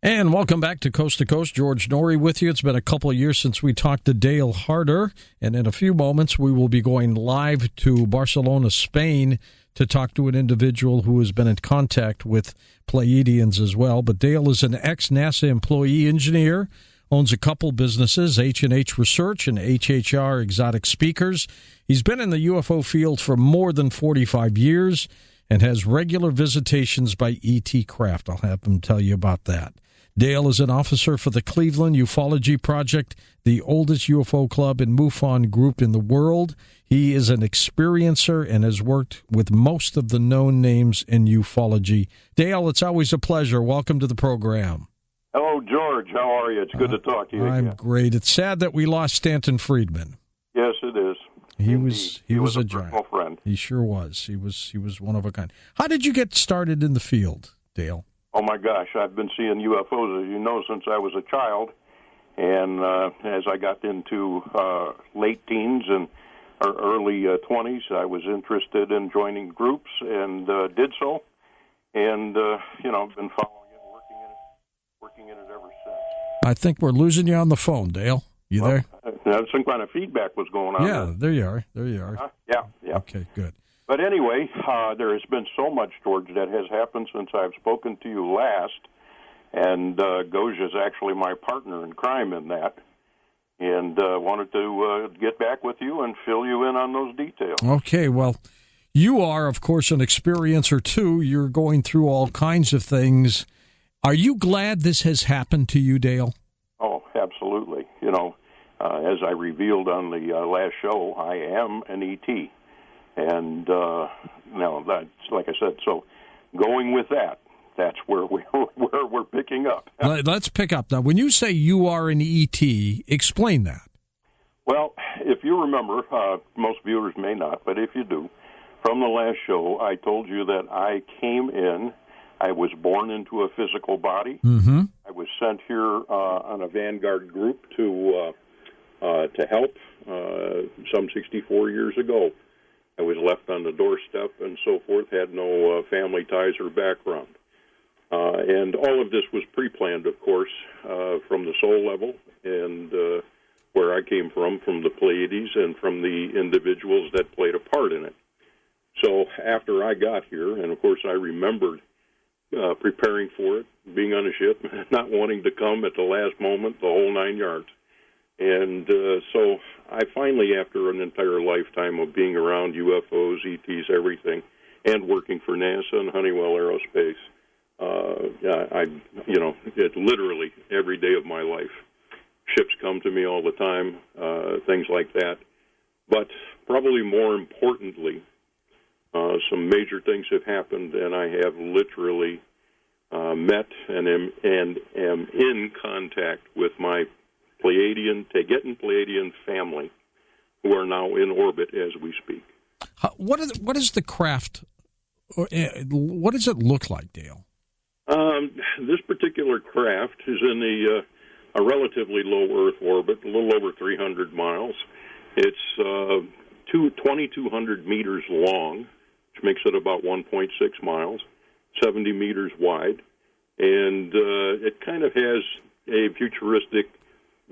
And welcome back to Coast. George Noory with you. It's been a couple of years since we talked to Dale Harder, and in a few moments we will be going live to Barcelona, Spain, to talk to an individual who has been in contact with Pleiadians as well. But Dale is an ex-NASA employee engineer, owns a couple businesses, H&H Research and HHR Exotic Speakers. He's been in the UFO field for more than 45 years and has regular visitations by ET craft. I'll have him tell you about that. Dale is an officer for the Cleveland Ufology Project, the oldest UFO club and MUFON group in the world. He is an experiencer and has worked with most of the known names in ufology. Dale, it's always a pleasure. Welcome to the program. Hello, George. How are you? It's good to talk to you I'm again. great. It's sad that we lost Stanton Friedman. Yes, it is. He was a personal giant friend. He sure was. He was one of a kind. How did you get started in the field, Dale? Oh, my gosh. I've been seeing UFOs, as you know, since I was a child. And as I got into late teens and early 20s, I was interested in joining groups and did so. And, I've been following it, working in it ever since. I think we're losing you on the phone, Dale. You there? Some kind of feedback was going on. Yeah, there you are. There you are. Yeah. Okay, good. But anyway, there has been so much, George, that has happened since I've spoken to you last, and Goj is actually my partner in crime in that, and wanted to get back with you and fill you in on those details. Okay, well, you are, of course, an experiencer, too. You're going through all kinds of things. Are you glad this has happened to you, Dale? Oh, absolutely. As I revealed on the last show, I am an ET. And now that's like I said. So, going with that, that's where we're picking up. Let's pick up now. When you say you are an ET, explain that. Well, if you remember, most viewers may not, but if you do, from the last show, I told you that I came in. I was born into a physical body. Mm-hmm. I was sent here on a Vanguard group to help some 64 years ago. I was left on the doorstep and so forth, had no family ties or background. And all of this was pre-planned, of course, from the soul level and where I came from the Pleiades and from the individuals that played a part in it. So after I got here, and of course I remembered preparing for it, being on a ship, not wanting to come at the last moment, the whole 9 yards. And so I finally, after an entire lifetime of being around UFOs, ETs, everything, and working for NASA and Honeywell Aerospace, it literally every day of my life. Ships come to me all the time, things like that. But probably more importantly, some major things have happened, and I have literally met and am in contact with my TAYGETAN-Pleiadian family, who are now in orbit as we speak. What is the craft? What does it look like, Dale? This particular craft is in a relatively low Earth orbit, a little over 300 miles. It's 2,200 meters long, which makes it about 1.6 miles, 70 meters wide, and it kind of has a futuristic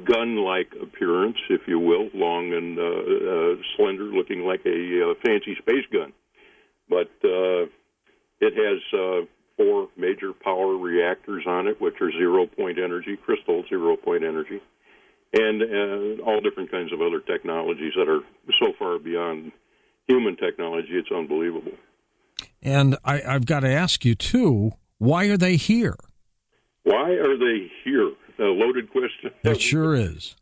gun-like appearance, if you will, long and slender, looking like a fancy space gun. But it has 4 major power reactors on it, which are zero-point energy, crystal zero-point energy, and all different kinds of other technologies that are so far beyond human technology, it's unbelievable. And I've got to ask you, too, why are they here? Why are they here? A loaded question. It sure is.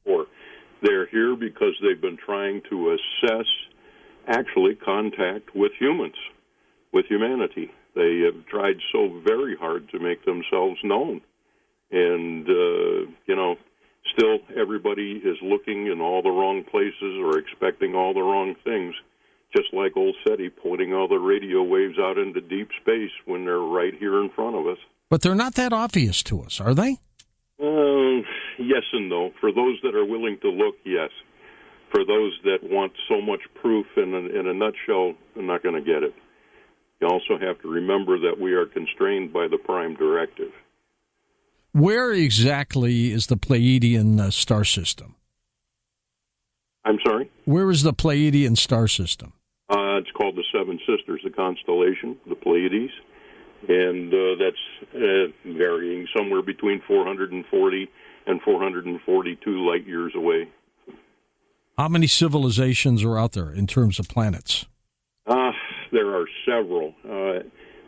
They're here because they've been trying to assess, actually, contact with humans, with humanity. They have tried so very hard to make themselves known. And, still everybody is looking in all the wrong places or expecting all the wrong things, just like old SETI putting all the radio waves out into deep space when they're right here in front of us. But they're not that obvious to us, are they? Yes and no. For those that are willing to look, yes. For those that want so much proof in a nutshell, they're not going to get it. You also have to remember that we are constrained by the Prime Directive. Where exactly is the Pleiadian star system? I'm sorry? Where is the Pleiadian star system? It's called the Seven Sisters, the constellation, the Pleiades, and that's varying somewhere between 440 and 442 light years away. How many civilizations are out there in terms of planets? There are several.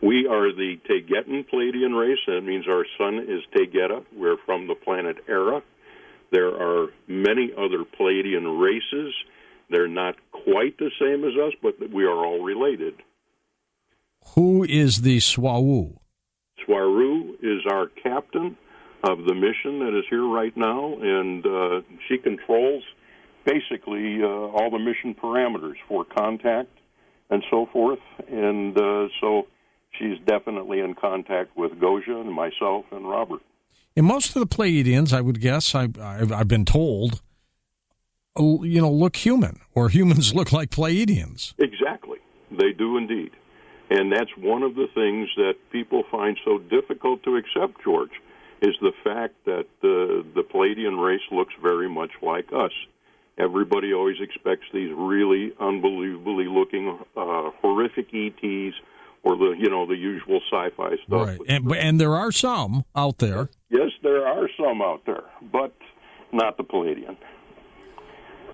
We are the Taygeta Pleiadian race. That means our sun is Taygeta. We're from the planet Era. There are many other Pleiadian races. They're not quite the same as us, but we are all related. Who is the Swa'uu? Swaru is our captain of the mission that is here right now, and she controls basically all the mission parameters for contact and so forth. And so she's definitely in contact with Gosia and myself and Robert. And most of the Pleiadians, I would guess, I've been told, look human, or humans look like Pleiadians. Exactly. They do indeed. And that's one of the things that people find so difficult to accept, George, is the fact that the Pleiadian race looks very much like us. Everybody always expects these really unbelievably looking horrific ETs or the usual sci-fi stuff. Right. And there are some out there. Yes, there are some out there, but not the Pleiadian.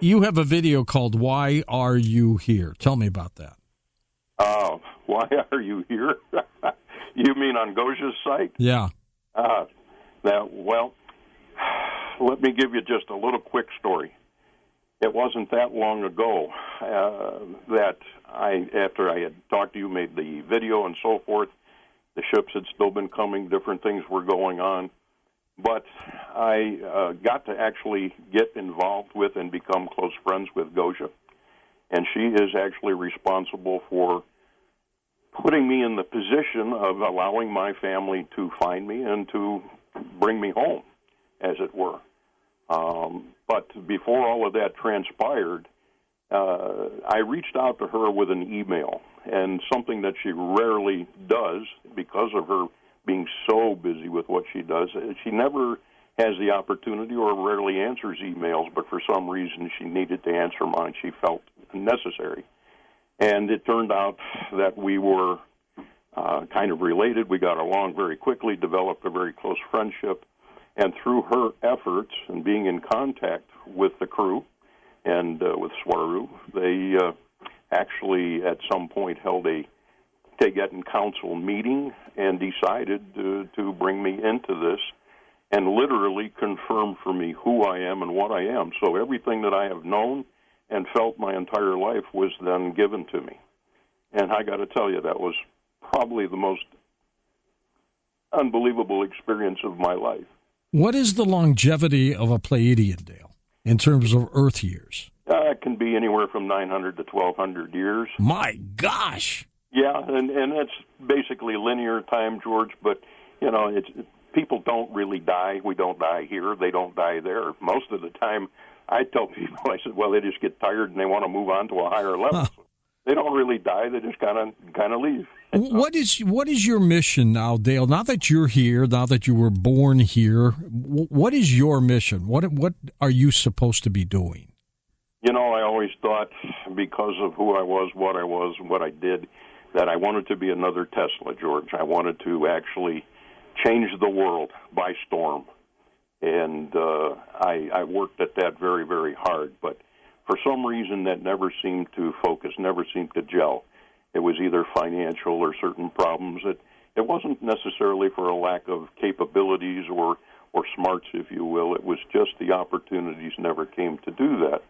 You have a video called "Why Are You Here?" Tell me about that. Why are you here? You mean on Gosia's site? Yeah. Let me give you just a little quick story. It wasn't that long ago that after I had talked to you, made the video and so forth, the ships had still been coming, different things were going on. But I got to actually get involved with and become close friends with Gosia. And she is actually responsible for putting me in the position of allowing my family to find me and to bring me home, as it were. But before all of that transpired, I reached out to her with an email, and something that she rarely does because of her being so busy with what she does. She never has the opportunity or rarely answers emails, but for some reason she needed to answer mine. She felt necessary. And it turned out that we were kind of related. We got along very quickly, developed a very close friendship. And through her efforts and being in contact with the crew and with Swaru, they actually at some point held a Taygeta Council meeting and decided to bring me into this and literally confirm for me who I am and what I am. So everything that I have known and felt my entire life was then given to me. And I got to tell you, that was probably the most unbelievable experience of my life. What is the longevity of a Pleiadian, Dale, in terms of Earth years? It can be anywhere from 900 to 1,200 years. My gosh! Yeah, and that's basically linear time, George, but, people don't really die. We don't die here. They don't die there. Most of the time, I tell people, I said, well, they just get tired and they want to move on to a higher level. Huh. They don't really die. They just kind of leave. What is your mission now, Dale? Now that you're here, now that you were born here, what is your mission? What are you supposed to be doing? I always thought, because of who I was, what I did, that I wanted to be another Tesla, George. I wanted to actually change the world by storm. And I worked at that very, very hard. But for some reason, that never seemed to focus, never seemed to gel. It was either financial or certain problems. It wasn't necessarily for a lack of capabilities or smarts, if you will. It was just the opportunities never came to do that.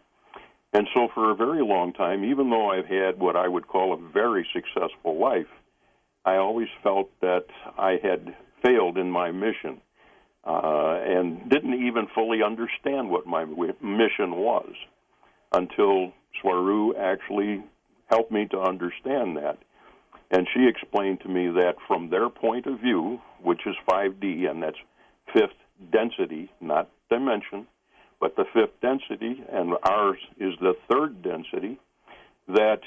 And so for a very long time, even though I've had what I would call a very successful life, I always felt that I had failed in my mission and didn't even fully understand what my mission was until Swaru actually helped me to understand that. And she explained to me that from their point of view, which is 5D, and that's fifth density, not dimension, but the fifth density, and ours is the third density, that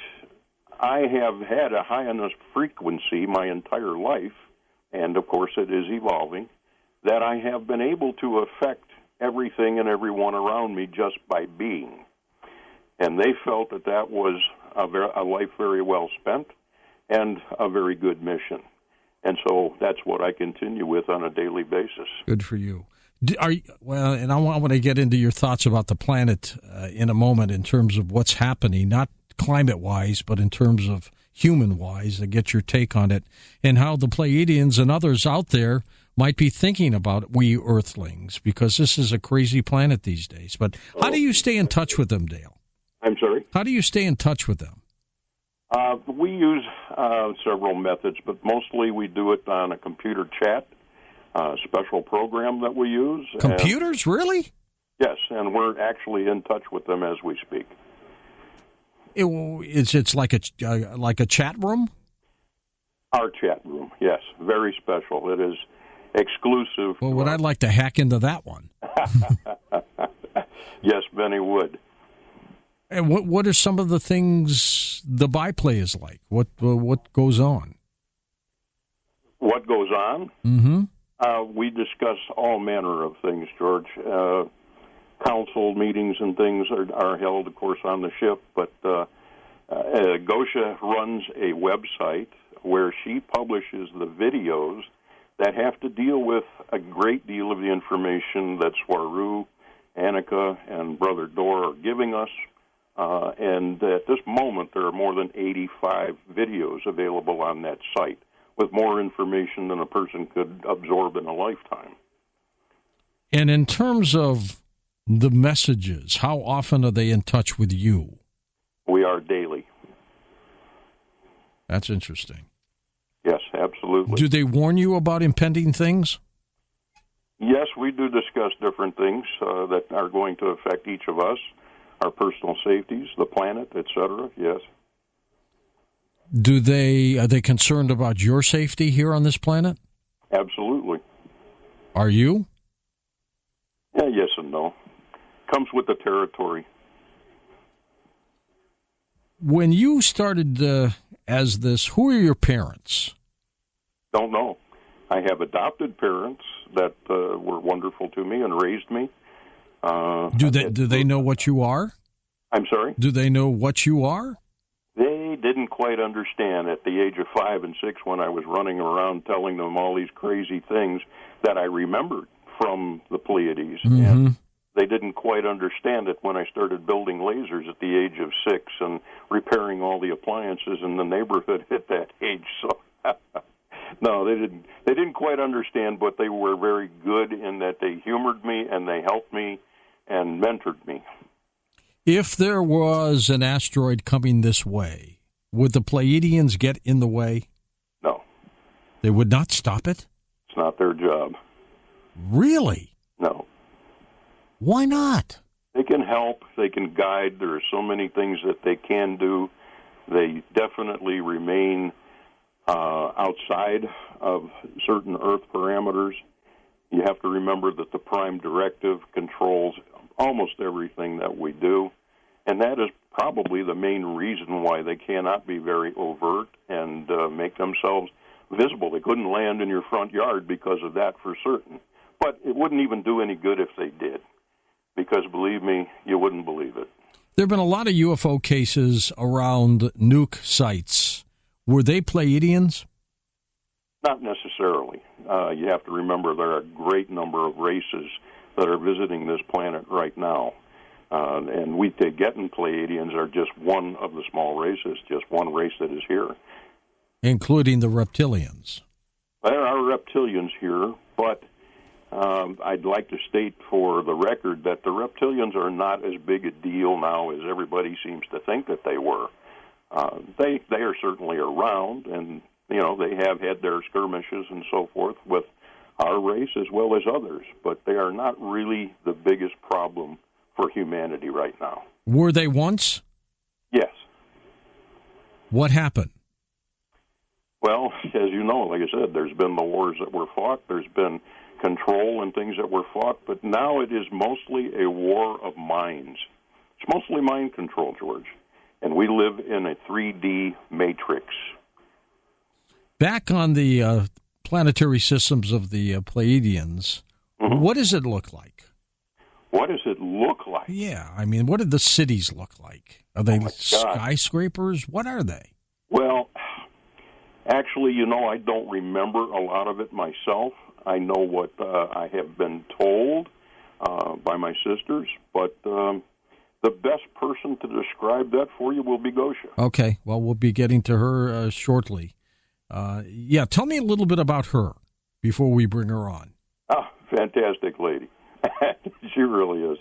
I have had a high enough frequency my entire life, and of course it is evolving, that I have been able to affect everything and everyone around me just by being. And they felt that that was a life very well spent and a very good mission. And so that's what I continue with on a daily basis. Good for you. Well, and I want to get into your thoughts about the planet in a moment in terms of what's happening, not climate-wise, but in terms of human-wise, to get your take on it, and how the Pleiadians and others out there might be thinking about we Earthlings, because this is a crazy planet these days. But how do you stay in touch with them, Dale? I'm sorry? How do you stay in touch with them? We use several methods, but mostly we do it on a computer chat, special program that we use. Computers, really? Yes, and we're actually in touch with them as we speak. It's like a chat room? Our chat room, yes. Very special. It is exclusive. Well, would I like to hack into that one? Yes, Benny would. And what are some of the things the byplay is like? What goes on? What goes on? Mm-hmm. We discuss all manner of things, George. Council meetings and things are held, of course, on the ship, but Gosha runs a website where she publishes the videos that have to deal with a great deal of the information that Swaru, Annika, and Brother Dor are giving us. And at this moment, there are more than 85 videos available on that site, with more information than a person could absorb in a lifetime. And in terms of the messages, how often are they in touch with you? We are daily. That's interesting. Yes, absolutely. Do they warn you about impending things? Yes, we do discuss different things that are going to affect each of us, our personal safeties, the planet, etc. Yes. Are they concerned about your safety here on this planet? Absolutely. Are you? Yeah, yes and no. Comes with the territory. When you started as this, who are your parents? Don't know. I have adopted parents that were wonderful to me and raised me. Do they know what you are? I'm sorry? Do they know what you are? They didn't quite understand at the age of 5 and 6 when I was running around telling them all these crazy things that I remembered from the Pleiades. Mm-hmm. And they didn't quite understand it when I started building lasers at the age of 6 and repairing all the appliances in the neighborhood at that age. So, no, they didn't quite understand, but they were very good in that they humored me and they helped me and mentored me. If there was an asteroid coming this way, would the Pleiadians get in the way? No. They would not stop it? It's not their job. Really? No. Why not? They can help. They can guide. There are so many things that they can do. They definitely remain outside of certain Earth parameters. You have to remember that the Prime Directive controls almost everything that we do, and that is probably the main reason why they cannot be very overt and make themselves visible. They couldn't land in your front yard because of that for certain, but it wouldn't even do any good if they did, because believe me, you wouldn't believe it. There have been a lot of UFO cases around nuke sites. Were they Pleiadians? Not necessarily. You have to remember there are a great number of races that are visiting this planet right now. And we TAYGETAN Pleiadians are just one of the small races, just one race that is here. Including the reptilians. There are reptilians here, but I'd like to state for the record that the reptilians are not as big a deal now as everybody seems to think that they were. They are certainly around, and you know they have had their skirmishes and so forth with our race as well as others, but they are not really the biggest problem for humanity right now. Were they once? Yes. What happened? Well, as you know, like I said, there's been the wars that were fought, there's been control and things that were fought, but now it is mostly a war of minds. It's mostly mind control, George, and we live in a 3D matrix. Back on the planetary systems of the Pleiadians. Mm-hmm. What does it look like? What does it look like? Yeah, I mean, what do the cities look like? Are they skyscrapers? What are they? Well, actually, I don't remember a lot of it myself. I know what I have been told by my sisters, but the best person to describe that for you will be Gosha. Okay, well, we'll be getting to her shortly. Tell me a little bit about her before we bring her on. Fantastic lady. She really is.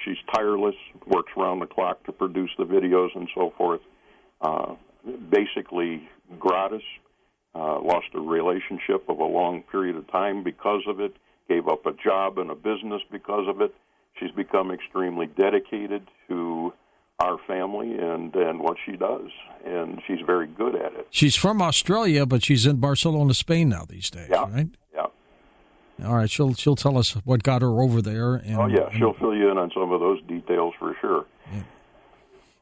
She's tireless, works around the clock to produce the videos and so forth. Basically, gratis. Lost a relationship of a long period of time because of it, gave up a job and a business because of it. She's become extremely dedicated to our family and what she does, and she's very good at it. She's from Australia, but she's in Barcelona, Spain now these days, right? Yeah. All right, she'll tell us what got her over there. And, she'll fill you in on some of those details for sure. Yeah.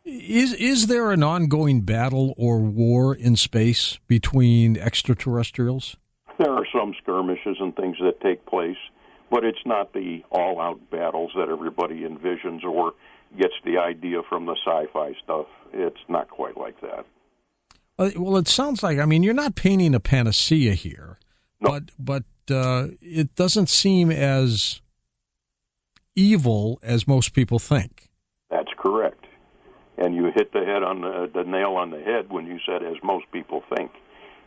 Is there an ongoing battle or war in space between extraterrestrials? There are some skirmishes and things that take place, but it's not the all-out battles that everybody envisions or gets the idea from the sci-fi stuff. It's not quite like that. Well, it sounds like, you're not painting a panacea here, no. but it doesn't seem as evil as most people think. That's correct. And you hit the nail on the head when you said, as most people think.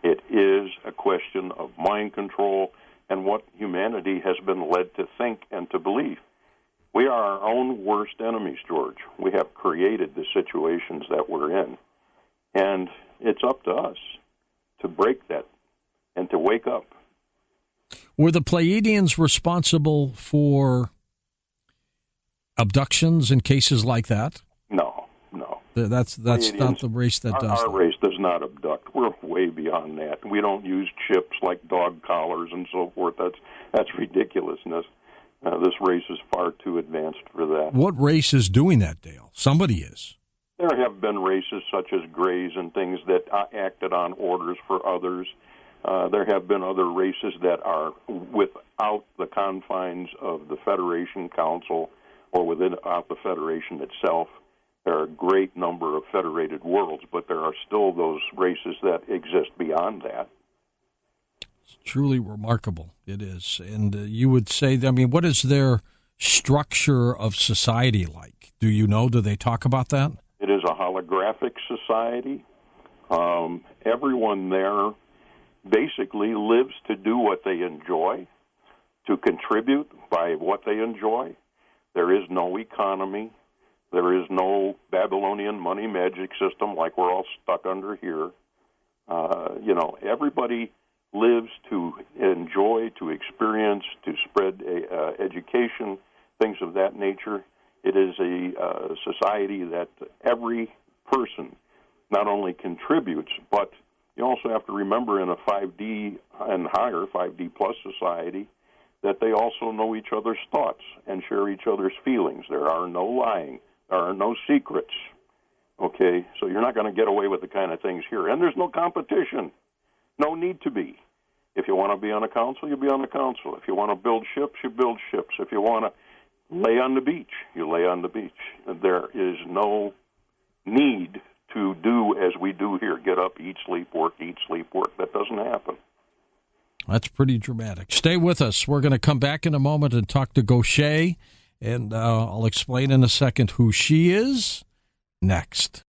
It is a question of mind control and what humanity has been led to think and to believe. We are our own worst enemies, George. We have created the situations that we're in. And it's up to us to break that and to wake up. Were the Pleiadians responsible for abductions in cases like that? No. That's not the race that does that. Our race does not abduct. We're way beyond that. We don't use chips like dog collars and so forth. That's ridiculousness. This race is far too advanced for that. What race is doing that, Dale? Somebody is. There have been races such as Greys and things that acted on orders for others. There have been other races that are without the confines of the Federation Council or without the Federation itself. There are a great number of federated worlds, but there are still those races that exist beyond that. It's truly remarkable. It is. And you would say, what is their structure of society like? Do you know? Do they talk about that? It is a holographic society. Everyone there basically lives to do what they enjoy, to contribute by what they enjoy. There is no economy. There is no Babylonian money magic system like we're all stuck under here. Everybody lives to enjoy, to experience, to spread education, things of that nature. It is a society that every person not only contributes, but you also have to remember in a 5D and higher, 5D plus society, that they also know each other's thoughts and share each other's feelings. There are no lying. There are no secrets, okay? So you're not going to get away with the kind of things here. And there's no competition. No need to be. If you want to be on a council, you be on a council. If you want to build ships, you build ships. If you want to lay on the beach, you lay on the beach. There is no need to do as we do here, get up, eat, sleep, work, eat, sleep, work. That doesn't happen. That's pretty dramatic. Stay with us. We're going to come back in a moment and talk to Gosha. And I'll explain in a second who she is next.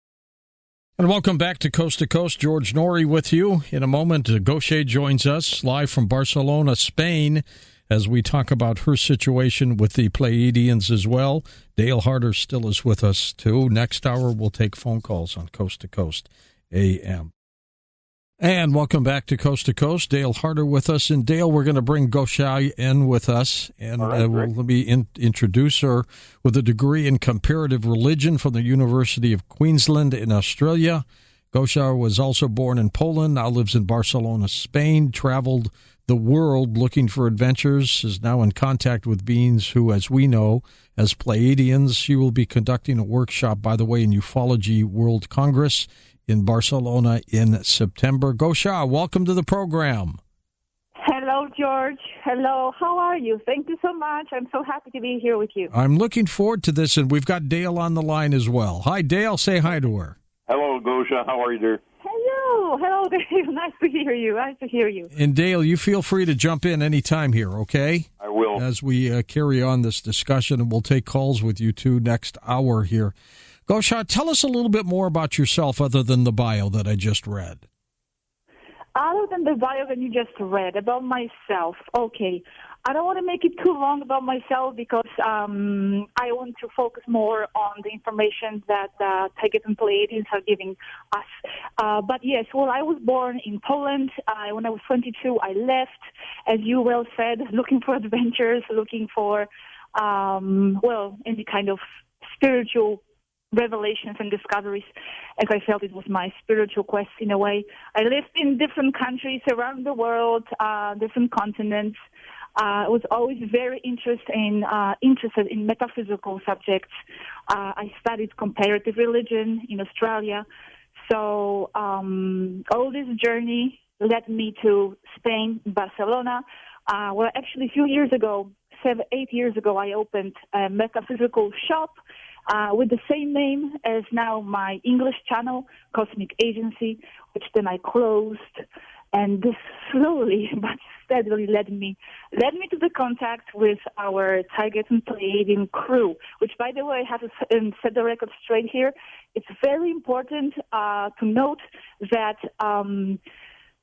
And welcome back to Coast. George Noory with you. In a moment, Gosha joins us live from Barcelona, Spain, as we talk about her situation with the Pleiadians as well. Dale Harder still is with us, too. Next hour, we'll take phone calls on Coast AM. And welcome back to Coast. Dale Harder with us. And Dale, we're going to bring Gosha in with us. And let me introduce her with a degree in comparative religion from the University of Queensland in Australia. Gosha was also born in Poland, now lives in Barcelona, Spain, traveled the world looking for adventures, is now in contact with beings who, as we know, as Pleiadians. She will be conducting a workshop, by the way, in Ufology World Congress in Barcelona in September. Gosha, welcome to the program. Hello, George. Hello. How are you? Thank you so much. I'm so happy to be here with you. I'm looking forward to this, and we've got Dale on the line as well. Hi, Dale. Say hi to her. Hello, Gosha. How are you, dear? Hello, Dave. Nice to hear you. And Dale, you feel free to jump in anytime here, okay? I will. As we carry on this discussion, and we'll take calls with you, too, next hour here. Gosha, tell us a little bit more about yourself other than the bio that I just read. Other than the bio that you just read about myself, okay. I don't want to make it too long about myself because I want to focus more on the information that TAYGETAN-Pleiadians are giving us. But yes, well, I was born in Poland. When I was 22, I left, as you well said, looking for adventures, looking for, any kind of spiritual revelations and discoveries, as I felt it was my spiritual quest in a way. I lived in different countries around the world, different continents. I was always very interested in metaphysical subjects. I studied comparative religion in Australia. So all this journey led me to Spain, Barcelona. Actually, a few years ago, 8 years ago, I opened a metaphysical shop with the same name as now my English channel, Cosmic Agency, which then I closed. And this slowly but steadily led me to the contact with our TAYGETAN-Pleiadian crew, which, by the way, I have to set the record straight here. It's very important to note that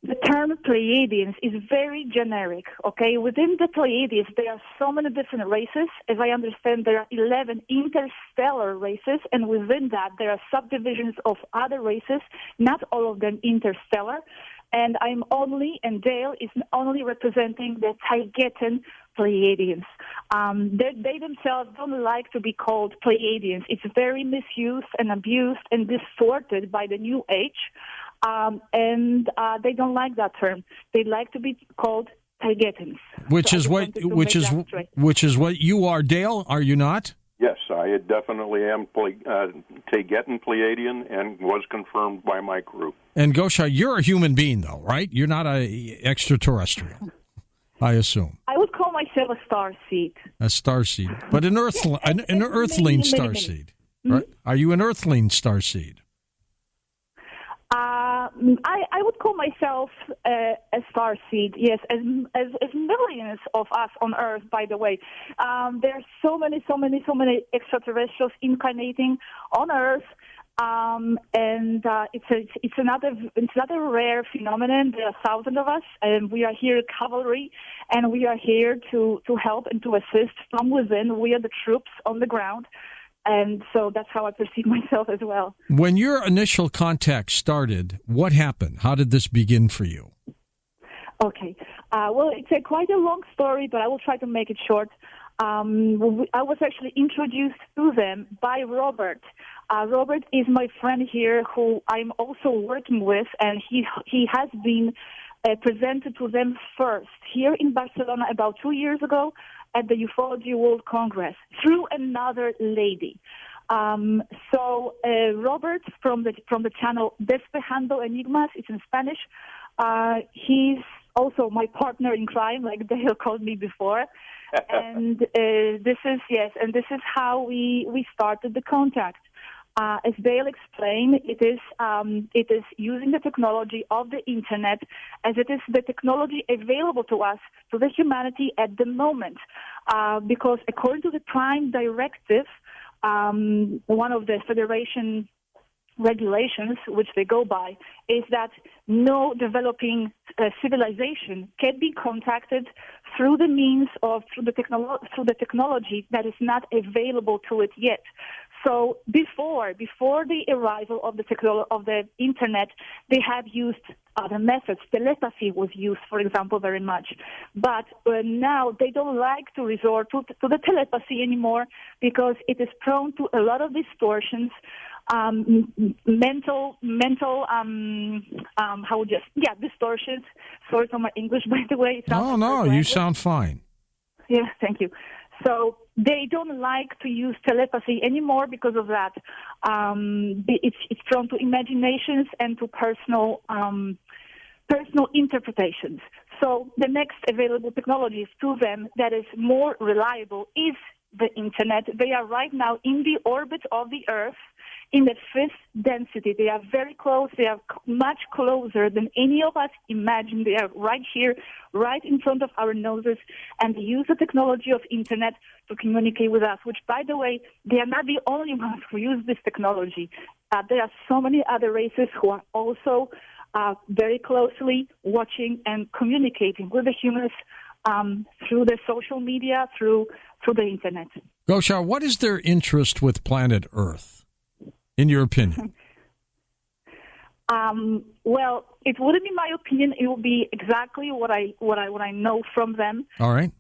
the term Pleiadians is very generic, okay? Within the Pleiadians, there are so many different races. As I understand, there are 11 interstellar races, and within that, there are subdivisions of other races, not all of them interstellar. And Dale is only representing the TAYGETAN-Pleiadians. They themselves don't like to be called Pleiadians. It's very misused and abused and distorted by the New Age. And they don't like that term. They like to be called TAYGETANs. Which is what you are, Dale, are you not? Yes, I definitely am TAYGETAN-Pleiadian and was confirmed by my crew. And Gosha, you're a human being, though, right? You're not a extraterrestrial, I assume. I would call myself a starseed. A starseed, but an earthling starseed, right? Are you an earthling starseed? I would call myself a starseed, yes, as millions of us on Earth, by the way. There are so many extraterrestrials incarnating on Earth, and it's another rare phenomenon. There are thousands of us, and we are here cavalry, and we are here to help and to assist from within. We are the troops on the ground. And so that's how I perceive myself as well. When your initial contact started, what happened? How did this begin for you? Okay. Well, it's quite a long story, but I will try to make it short. I was actually introduced to them by Robert. Robert is my friend here who I'm also working with, and he has been presented to them first here in Barcelona about 2 years ago at the Ufology World Congress through another lady. So Robert from the channel Despejando Enigmas, it's in Spanish. He's also my partner in crime, like Dale called me before. And this is how we started the contact. As Dale explained, it is using the technology of the internet, as it is the technology available to us, to the humanity at the moment. Because according to the Prime Directive, one of the Federation regulations, which they go by, is that no developing civilization can be contacted through the means of through the technology that is not available to it yet. So before the arrival of the internet, they have used other methods. Telepathy was used, for example, very much. But now they don't like to resort to the telepathy anymore because it is prone to a lot of distortions, distortions. Sorry for my English, by the way. No, you sound fine. Yeah, thank you. So they don't like to use telepathy anymore because of that. It's prone to imaginations and to personal interpretations. So the next available technologies to them that is more reliable is the Internet. They are right now in the orbit of the Earth in the fifth density. They are very close. They are much closer than any of us imagined. They are right here, right in front of our noses, and they use the technology of Internet to communicate with us, which, by the way, they are not the only ones who use this technology. There are so many other races who are also very closely watching and communicating with the humans through the social media, through the Internet. Goshar, what is their interest with planet Earth, in your opinion? Well, it wouldn't be my opinion. It would be exactly what I know from them. All right.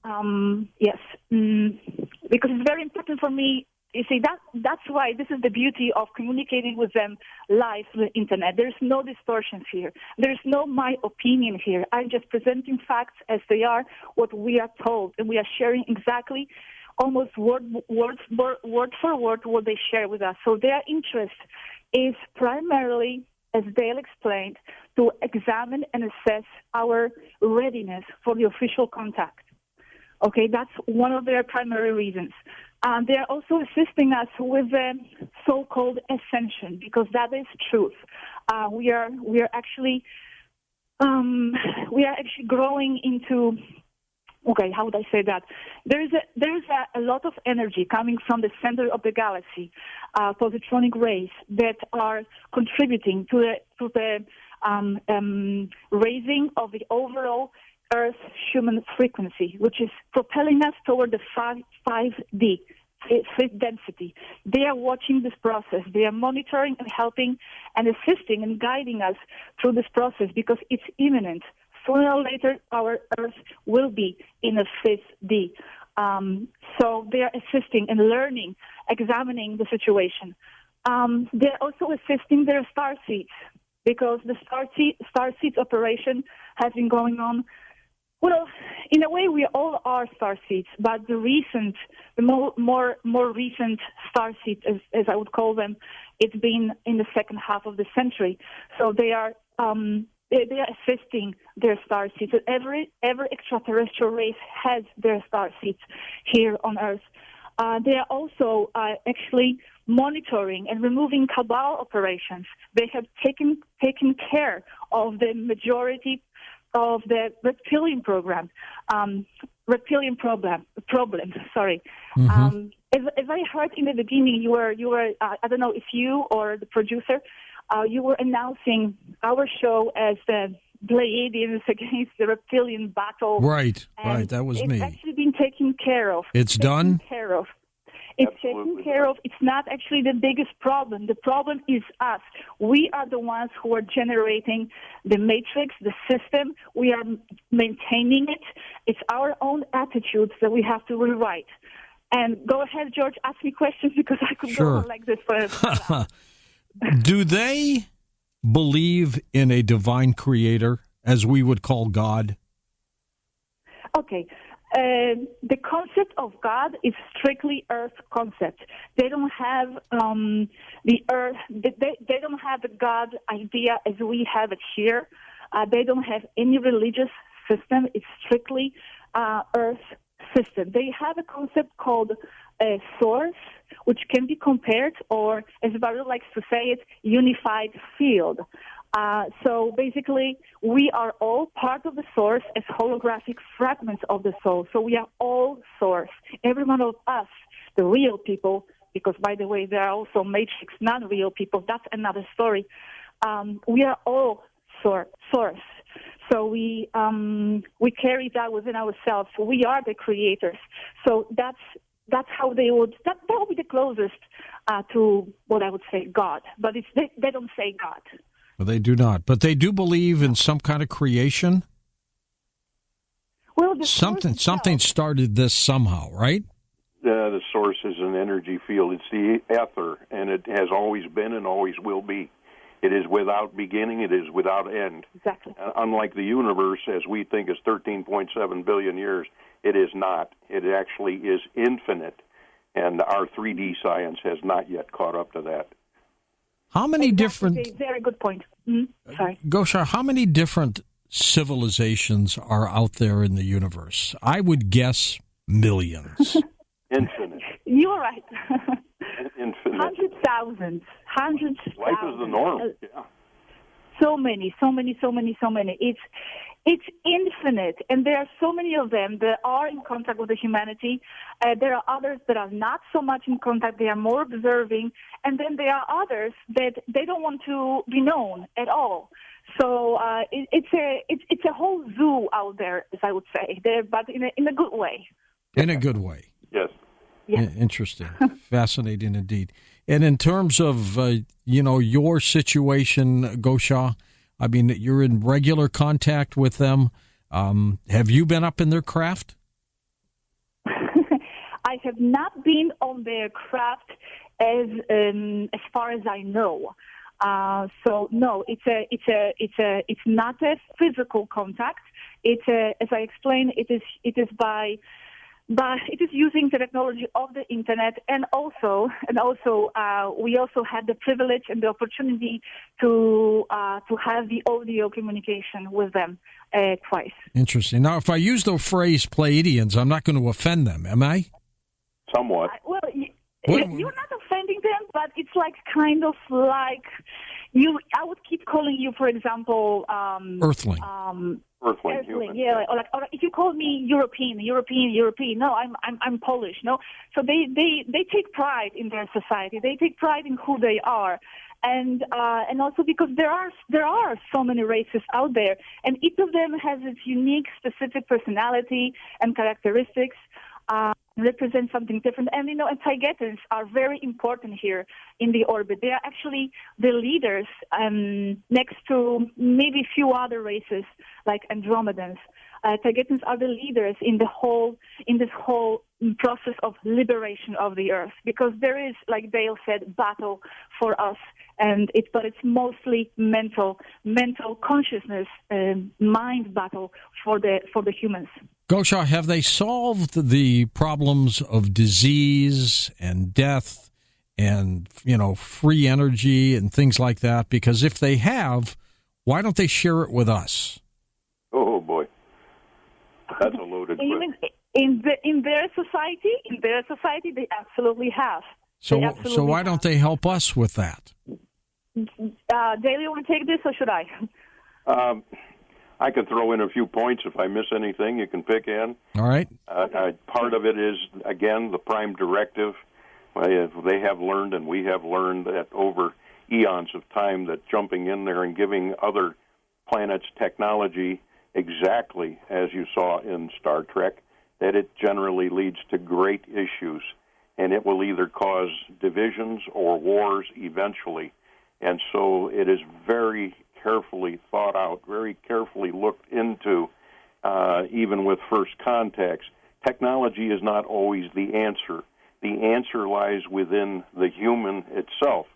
Yes, because it's very important for me. You see, that's why this is the beauty of communicating with them live through the Internet. There's no distortions here. There's no my opinion here. I'm just presenting facts as they are, what we are told, and we are sharing exactly, almost word for word, what they share with us. So their interest is primarily, as Dale explained, to examine and assess our readiness for the official contact. Okay, that's one of their primary reasons. They are also assisting us with the so-called ascension, because that is truth. We are actually growing into. Okay, how would I say that? There's a lot of energy coming from the center of the galaxy, positronic rays that are contributing to the raising of the overall Earth human frequency, which is propelling us toward the 5D, fifth density. They are watching this process. They are monitoring and helping and assisting and guiding us through this process because it's imminent. Sooner or later, our Earth will be in a 5D. So they are assisting and learning, examining the situation. They're also assisting their star seeds because the star seeds operation has been going on. Well, in a way, we all are star seeds, but the more recent star seeds, as I would call them, it's been in the second half of the century. So they are assisting their star seeds. Every extraterrestrial race has their star seeds here on Earth. They are also actually monitoring and removing cabal operations. They have taken care of the majority of the reptilian problem. Sorry. Mm-hmm. As I heard in the beginning, you were. I don't know if you or the producer, you were announcing our show as the Pleiadians against the reptilian battle. Right. That was me. It's actually been taken care of. It's done. It's taken care of. It's not actually the biggest problem. The problem is us. We are the ones who are generating the matrix, the system. We are maintaining it. It's our own attitudes that we have to rewrite. And go ahead, George, ask me questions because I could go on like this for Do they believe in a divine creator, as we would call God? Okay. The concept of God is strictly Earth concept. They don't have the Earth. They don't have the God idea as we have it here. They don't have any religious system. It's strictly Earth system. They have a concept called a source, which can be compared, or as Baruch likes to say it, unified field. So basically, we are all part of the source as holographic fragments of the soul. So we are all source. Every one of us, the real people, because by the way, there are also matrix non-real people. That's another story. We are all source. So we carry that within ourselves. We are the creators. So that's how they would. That would be the closest to what I would say God. But they don't say God. Well, they do not, but they do believe in some kind of creation. Well, something started this somehow, right? The source is an energy field. It's the ether, and it has always been and always will be. It is without beginning. It is without end. Exactly. Unlike the universe, as we think is 13.7 billion years, it is not. It actually is infinite, and our 3D science has not yet caught up to that. How many different... Very good point. Sorry. Gosha, how many different civilizations are out there in the universe? I would guess millions. Infinite. You're right. Infinite. Hundreds of thousands. Life is the norm. Yeah. So many. It's infinite, and there are so many of them that are in contact with the humanity. There are others that are not so much in contact. They are more observing, and then there are others that they don't want to be known at all. So it's a whole zoo out there, as I would say, but in a good way. In a good way. Yes. Yes. Interesting. Fascinating indeed. And in terms of, your situation, Gosha, I mean, you're in regular contact with them. Have you been up in their craft? I have not been on their craft as far as I know. So no, it's not a physical contact. It's as I explained, it is using the technology of the internet, and also we also had the privilege and the opportunity to have the audio communication with them twice. Interesting. Now, if I use the phrase Pleiadians, I'm not going to offend them, am I? Somewhat. Well, you're not offending them, but it's kind of like you. I would keep calling you, for example, Earthling. Earthling, human. Yeah, or if you call me European. No, I'm Polish. No, so they take pride in their society. They take pride in who they are, and also because there are so many races out there, and each of them has its unique, specific personality and characteristics. Represent something different, and Taygetans are very important here in the orbit. They are actually the leaders next to maybe few other races like Andromedans. Taygetans are the leaders in this whole process of liberation of the Earth, because there is, like Dale said, battle for us, but it's mostly mental consciousness, mind battle for the humans. Gosha, have they solved the problems of disease and death and, free energy and things like that? Because if they have, why don't they share it with us? Oh, boy. That's a loaded question. In their society, they absolutely have. So why don't they help us with that? Dale, you want to take this, or should I? I could throw in a few points. If I miss anything, you can pick in. All right. Part of it is, again, the prime directive. They have learned, and we have learned that over eons of time, that jumping in there and giving other planets technology exactly as you saw in Star Trek, that it generally leads to great issues, and it will either cause divisions or wars eventually. And so it is very carefully thought out, very carefully looked into, even with first contacts. Technology is not always the answer. The answer lies within the human itself,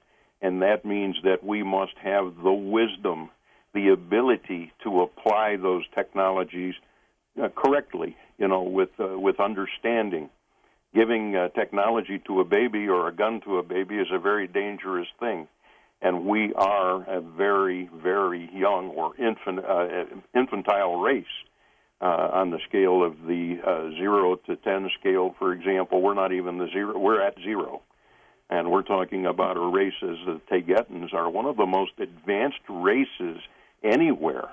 and that means that we must have the wisdom, the ability to apply those technologies correctly, with understanding. Giving technology to a baby or a gun to a baby is a very dangerous thing. And we are a very, very young or infantile race on the scale of the 0 to 10 scale, for example. We're not even the 0. We're at 0. And we're talking about a race as the Taygetans are one of the most advanced races anywhere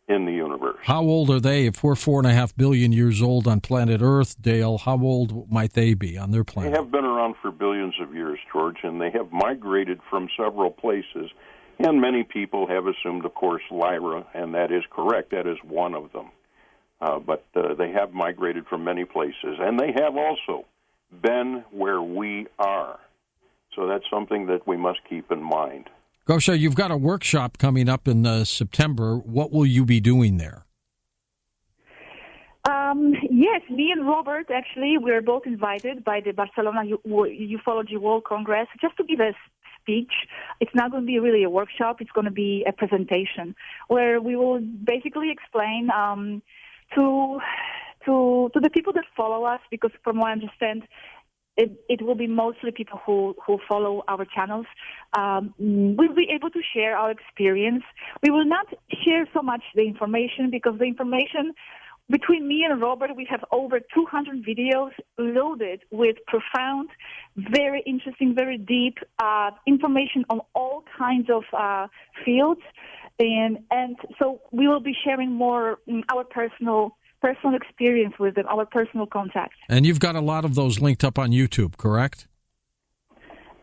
in the universe. How old are they? If we're 4.5 billion years old on planet Earth, Dale, how old might they be on their planet? They have been around for billions of years, George, and they have migrated from several places. And many people have assumed, of course, Lyra, and that is correct. That is one of them. But they have migrated from many places, and they have also been where we are. So that's something that we must keep in mind. Gosha, you've got a workshop coming up in September. What will you be doing there? Yes, me and Robert, actually, we're both invited by the Barcelona Ufology World Congress just to give a speech. It's not going to be really a workshop. It's going to be a presentation where we will basically explain to the people that follow us, because from what I understand, it will be mostly people who follow our channels. We'll be able to share our experience. We will not share so much the information, because the information between me and Robert, we have over 200 videos loaded with profound, very interesting, very deep information on all kinds of fields. And so we will be sharing more our personal experience with them, our personal contacts. And you've got a lot of those linked up on YouTube, correct?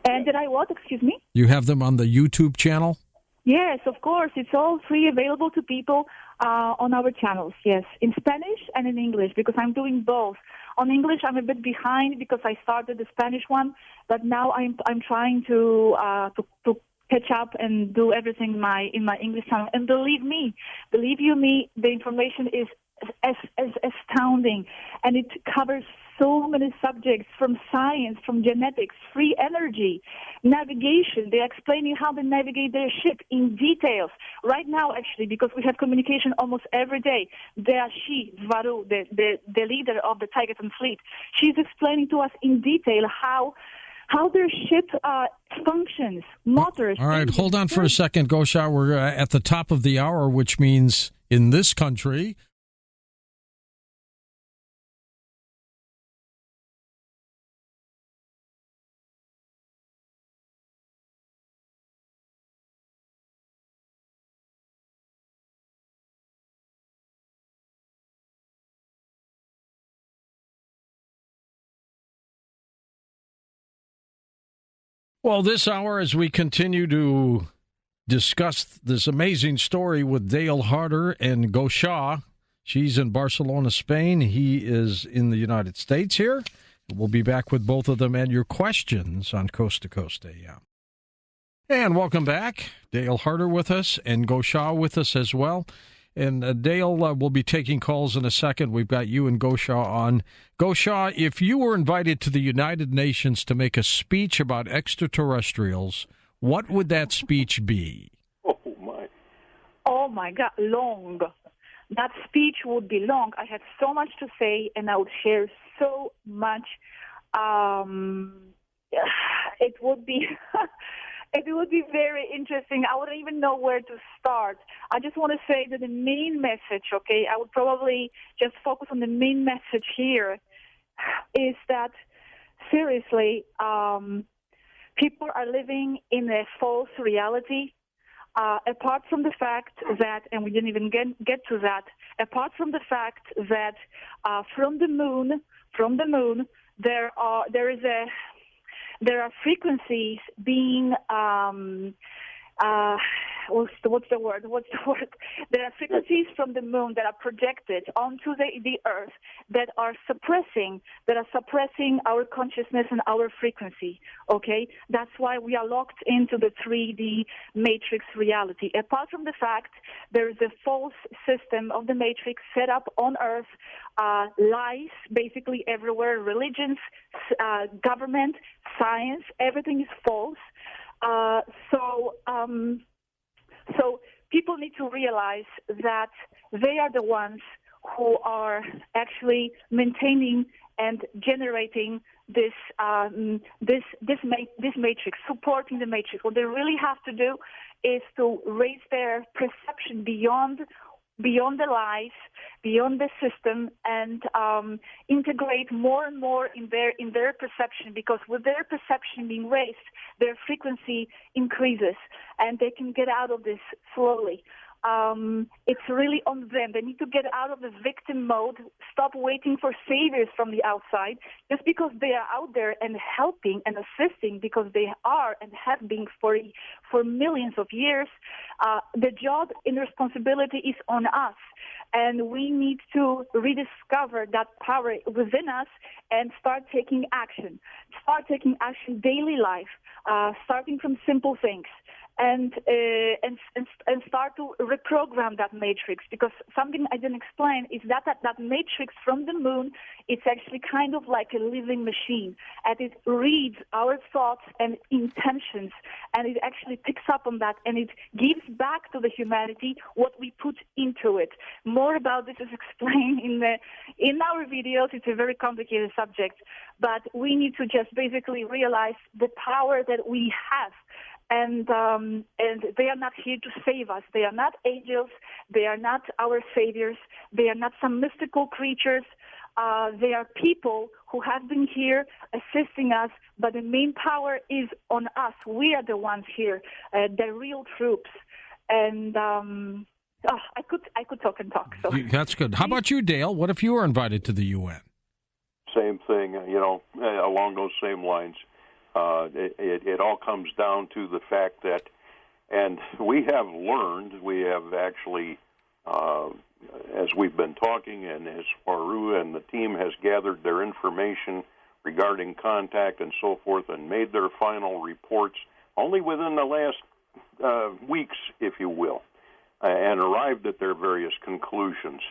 And did I what? Excuse me? You have them on the YouTube channel? Yes, of course. It's all free, available to people on our channels, yes, in Spanish and in English, because I'm doing both. On English, I'm a bit behind because I started the Spanish one, but now I'm trying to catch up and do everything in my English channel. And believe you me, the information is as astounding, and it covers so many subjects, from science, from genetics, free energy, navigation. They're explaining how they navigate their ship in details. Right now, actually, because we have communication almost every day, Svaru, the leader of the TAYGETAN fleet, she's explaining to us in detail how their ship functions, motors. All right, hold on for a second, Gosha. We're at the top of the hour, which means in this country, well, this hour, as we continue to discuss this amazing story with Dale Harder and Gosha. She's in Barcelona, Spain. He is in the United States here. We'll be back with both of them and your questions on Coast to Coast AM. And welcome back. Dale Harder with us and Gosha with us as well. And Dale will be taking calls in a second. We've got you and Gosha on. Gosha, if you were invited to the United Nations to make a speech about extraterrestrials, what would that speech be? Oh, my God, long. That speech would be long. I had so much to say, and I would share so much. It would be... It would be very interesting. I wouldn't even know where to start. I just want to say that the main message, okay, I would probably just focus on the main message here, is that, seriously, people are living in a false reality. Apart from the fact that, and we didn't even get to that, apart from the fact that from the moon, there are frequencies being what's the word? There are frequencies from the moon that are projected onto the Earth that are suppressing our consciousness and our frequency. Okay, that's why we are locked into the 3D matrix reality. Apart from the fact there is a false system of the matrix set up on Earth, lies basically everywhere, religions, government, science, everything is false. So people need to realize that they are the ones who are actually maintaining and generating this matrix, supporting the matrix. What they really have to do is to raise their perception beyond the lies, beyond the system, and integrate more and more in their perception, because with their perception being raised, their frequency increases, and they can get out of this slowly. It's really on them. They need to get out of the victim mode, stop waiting for saviors from the outside, just because they are out there and helping and assisting, because they are and have been for millions of years. The job and responsibility is on us, and we need to rediscover that power within us and start taking action. Start taking action daily life, starting from simple things. And start to reprogram that matrix, because something I didn't explain is that matrix from the moon it's actually kind of like a living machine, and it reads our thoughts and intentions, and it actually picks up on that, and it gives back to the humanity what we put into it. More about this is explained in our videos. It's a very complicated subject, but we need to just basically realize the power that we have. And they are not here to save us. They are not angels. They are not our saviors. They are not some mystical creatures. They are people who have been here assisting us, but the main power is on us. We are the ones here, the real troops. And I could talk and talk. So. That's good. How about you, Dale? What if you were invited to the UN? Same thing, along those same lines. It all comes down to the fact that, and we have actually, as we've been talking, and as Swaru and the team has gathered their information regarding contact and so forth and made their final reports only within the last weeks, if you will, and arrived at their various conclusions.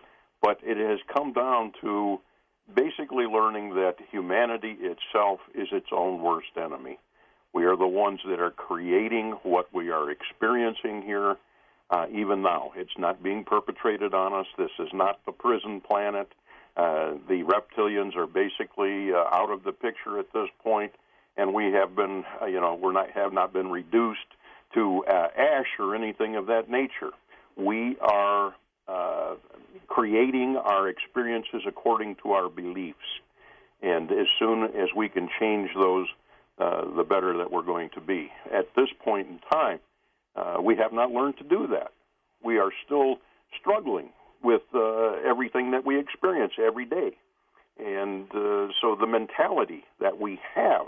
But it has come down to basically learning that humanity itself is its own worst enemy. We are the ones that are creating what we are experiencing here, even now. It's not being perpetrated on us. This is not the prison planet. The reptilians are basically out of the picture at this point, and we have been, have not been reduced to ash or anything of that nature. We are creating our experiences according to our beliefs. And as soon as we can change those, the better that we're going to be. At this point in time, we have not learned to do that. We are still struggling with everything that we experience every day. And so the mentality that we have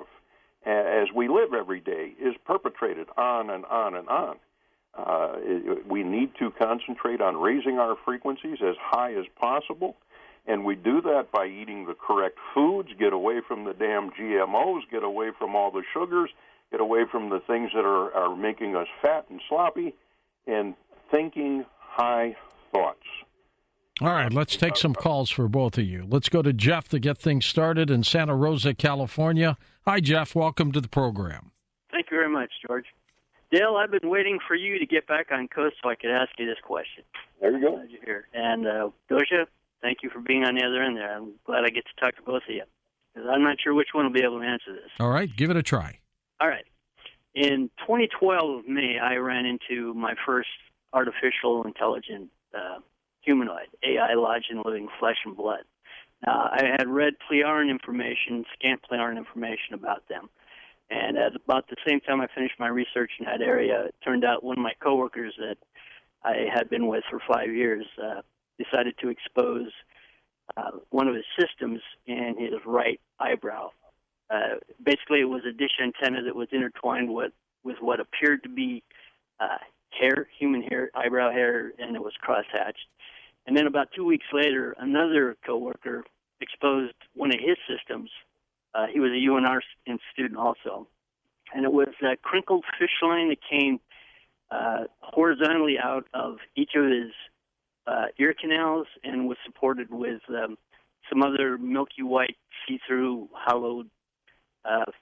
as we live every day is perpetrated on and on and on. We need to concentrate on raising our frequencies as high as possible, and we do that by eating the correct foods, get away from the damn GMOs, get away from all the sugars, get away from the things that are making us fat and sloppy, and thinking high thoughts. All right, let's take some calls for both of you. Let's go to Jeff to get things started in Santa Rosa, California. Hi, Jeff. Welcome to the program. Thank you very much, George. Dale, I've been waiting for you to get back on coast so I could ask you this question. There you go. Glad you're here. And Doja, thank you for being on the other end there. I'm glad I get to talk to both of you, because I'm not sure which one will be able to answer this. All right, give it a try. All right. In 2012, May, I ran into my first artificial intelligent humanoid, AI lodged in living flesh and blood. I had read scant Plearan information about them. And at about the same time I finished my research in that area, it turned out one of my coworkers that I had been with for 5 years decided to expose one of his systems in his right eyebrow. Basically, it was a dish antenna that was intertwined with what appeared to be hair, human hair, eyebrow hair, and it was crosshatched. And then about 2 weeks later, another coworker exposed one of his systems. He was a UNR student also. And it was a crinkled fish line that came horizontally out of each of his ear canals and was supported with some other milky white, see-through, hollowed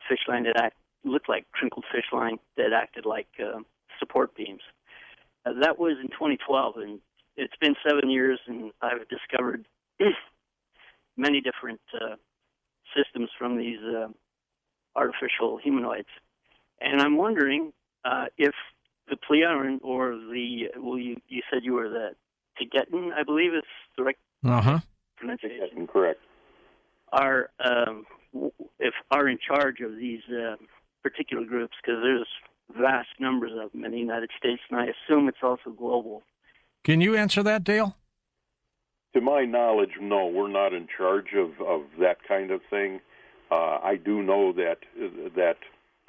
fish line that looked like crinkled fish line that acted like support beams. That was in 2012, and it's been 7 years, and I've discovered many different systems from these artificial humanoids. And I'm wondering if the Plearan or you said you were the TAYGETAN, I believe is the right pronunciation. Correct. Are in charge of these particular groups, because there's vast numbers of them in the United States, and I assume it's also global. Can you answer that, Dale? To my knowledge, no, we're not in charge of that kind of thing. I do know that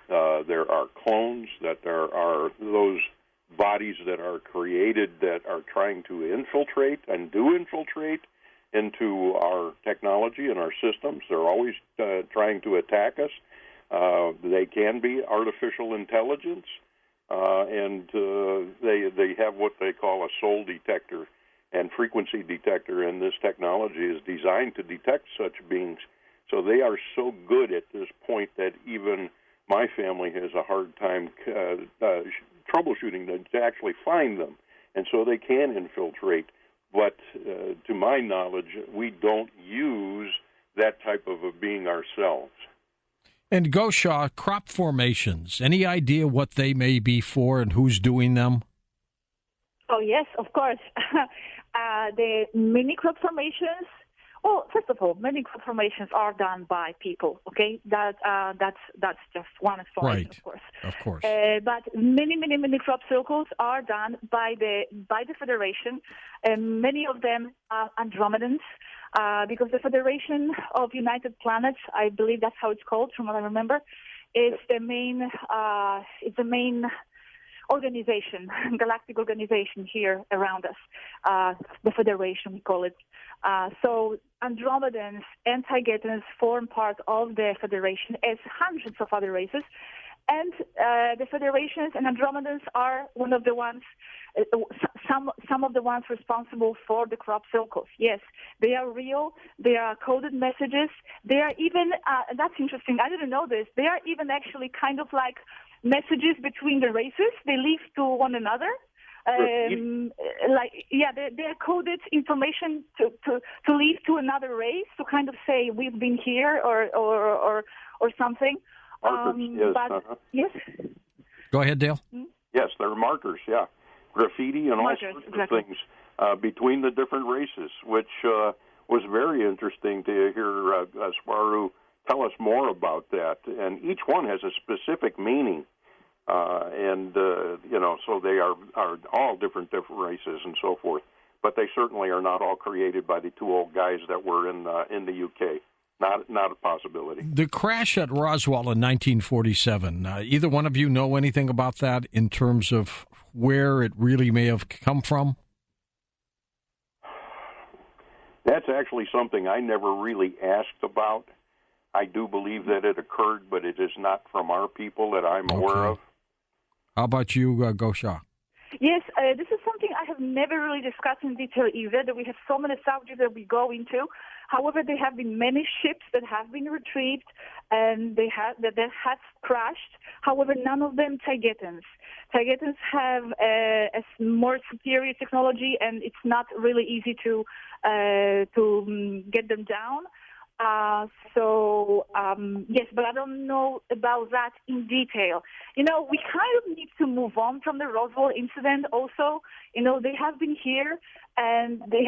there are clones, that there are those bodies that are created that are trying to infiltrate and do infiltrate into our technology and our systems. They're always trying to attack us. They can be artificial intelligence, and they have what they call a soul detector. and frequency detector, and this technology is designed to detect such beings. So they are so good at this point that even my family has a hard time troubleshooting them to actually find them, and so they can infiltrate. But to my knowledge, we don't use that type of a being ourselves. And Gosha, crop formations, any idea what they may be for and who's doing them? Oh, yes, of course. The mini crop formations, well, first of all, many crop formations are done by people, okay? That's just one explanation, right. Of course. Of course. But many crop circles are done by the Federation, and many of them are Andromedans, because the Federation of United Planets, I believe that's how it's called, from what I remember, is the main organization, galactic organization here around us, the Federation, we call it. So Andromedans and Taygetans form part of the Federation, as hundreds of other races. And the Federations and Andromedans are one of the ones, some of the ones responsible for the crop circles. Yes, they are real. They are coded messages. They are even, that's interesting, I didn't know this, they are even actually kind of like messages between the races. They leave to one another. They're coded information to leave to another race to kind of say we've been here or something. Markers, yes. Yes. Go ahead, Dale. Yes, they're markers. Yeah, graffiti and all sorts of things between the different races, which was very interesting to hear Swaru tell us more about that. And each one has a specific meaning. So they are all different races and so forth. But they certainly are not all created by the two old guys that were in the UK. Not a possibility. The crash at Roswell in 1947, either one of you know anything about that in terms of where it really may have come from? That's actually something I never really asked about. I do believe that it occurred, but it is not from our people that I'm aware of. How about you, Gosha? Yes, this is something I have never really discussed in detail either, that we have so many subjects that we go into. However, there have been many ships that have been retrieved and that have crashed. However, none of them Taygetans. Taygetans have a more superior technology, and it's not really easy to get them down. Yes, but I don't know about that in detail. We kind of need to move on from the Roswell incident also. They have been here, and they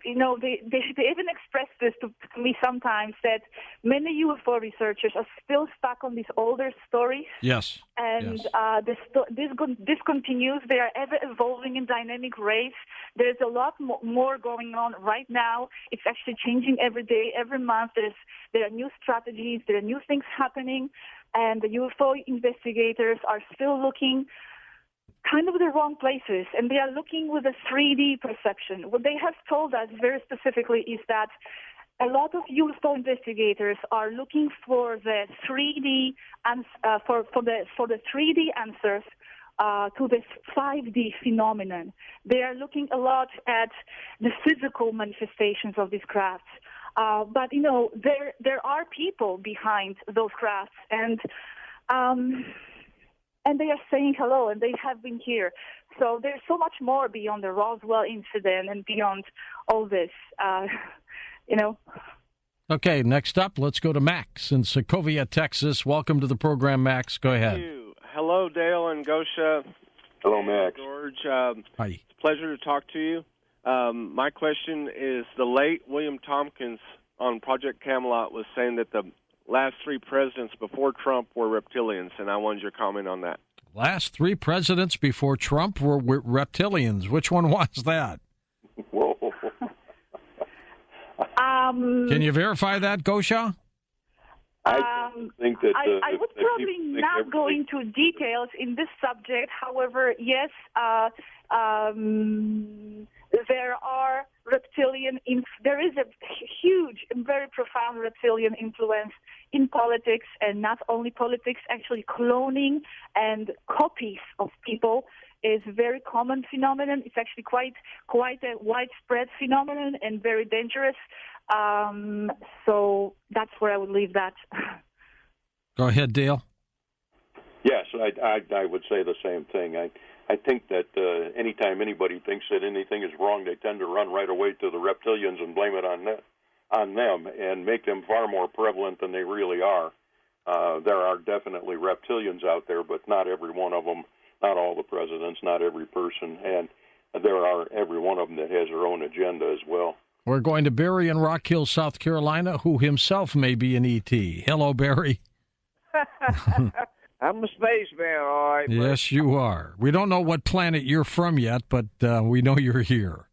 even expressed this to me sometimes, that many UFO researchers are still stuck on these older stories. Yes. And this continues. They are ever evolving in dynamic ways. There's a lot more going on right now. It's actually changing every day, every month. There are new strategies. There are new things happening. And the UFO investigators are still looking kind of the wrong places, and they are looking with a 3D perception. What they have told us very specifically is that a lot of UFO investigators are looking for the 3D for the 3D answers to this 5D phenomenon. They are looking a lot at the physical manifestations of these crafts. But there are people behind those crafts, and they are saying hello, and they have been here. So there's so much more beyond the Roswell incident and beyond all this, Okay, next up, let's go to Max in Sokovia, Texas. Welcome to the program, Max. Go ahead. Thank you. Hello, Dale and Gosha. Hello, Max. George. Hi. It's a pleasure to talk to you. My question is, the late William Tompkins on Project Camelot was saying that the last three presidents before Trump were reptilians, and I wanted your comment on that. Last three presidents before Trump were reptilians. Which one was that? Whoa. Can you verify that, Gosha? I think that I would probably not go into details in this subject. However, yes, there are there is a huge and very profound reptilian influence in politics, and not only politics, actually cloning and copies of people is a very common phenomenon. It's actually quite a widespread phenomenon and very dangerous. So that's where I would leave that. Go ahead, Dale. Yes, I would say the same thing. I think that anytime anybody thinks that anything is wrong, they tend to run right away to the reptilians and blame it on them and make them far more prevalent than they really are. There are definitely reptilians out there, but not every one of them, not all the presidents, not every person, and there are every one of them that has their own agenda as well. We're going to Barry in Rock Hill, South Carolina, who himself may be an ET. Hello, Barry. I'm a spaceman, all right. Yes, you are. We don't know what planet you're from yet, but we know you're here.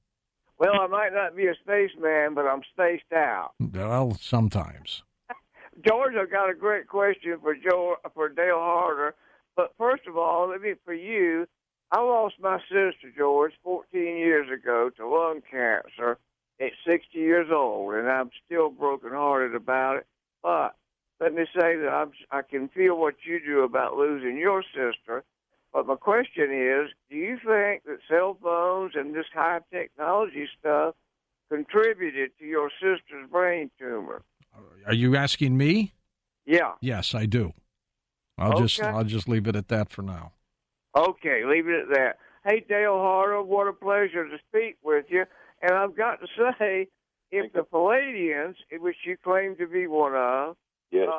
Well, I might not be a spaceman, but I'm spaced out. Well, sometimes. George, I've got a great question for Dale Harder. But first of all, for you, I lost my sister, George, 14 years ago to lung cancer at 60 years old, and I'm still brokenhearted about it. But let me say that I can feel what you do about losing your sister. But my question is, do you think that cell phones and this high technology stuff contributed to your sister's brain tumor? Are you asking me? Yeah. Yes, I do. I'll just leave it at that for now. Okay, leave it at that. Hey, Dale Harder, what a pleasure to speak with you. And I've got to say, if the Palladians, which you claim to be one of, yes.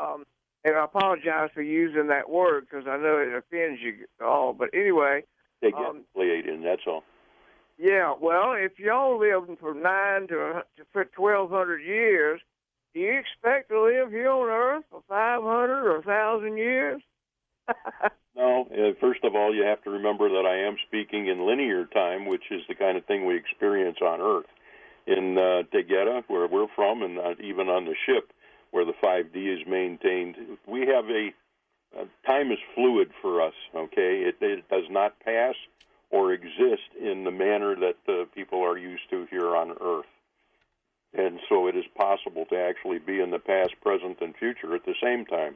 And I apologize for using that word because I know it offends you all. But anyway. They get Palladian, that's all. Yeah, well, if y'all lived from 9 to 1,200 years, do you expect to live here on Earth for 500 or 1,000 years? No. First of all, you have to remember that I am speaking in linear time, which is the kind of thing we experience on Earth. In Taygeta, where we're from, and even on the ship, where the 5D is maintained, we have time is fluid for us, okay? It does not pass or exist in the manner that people are used to here on Earth. And so it is possible to actually be in the past, present, and future at the same time.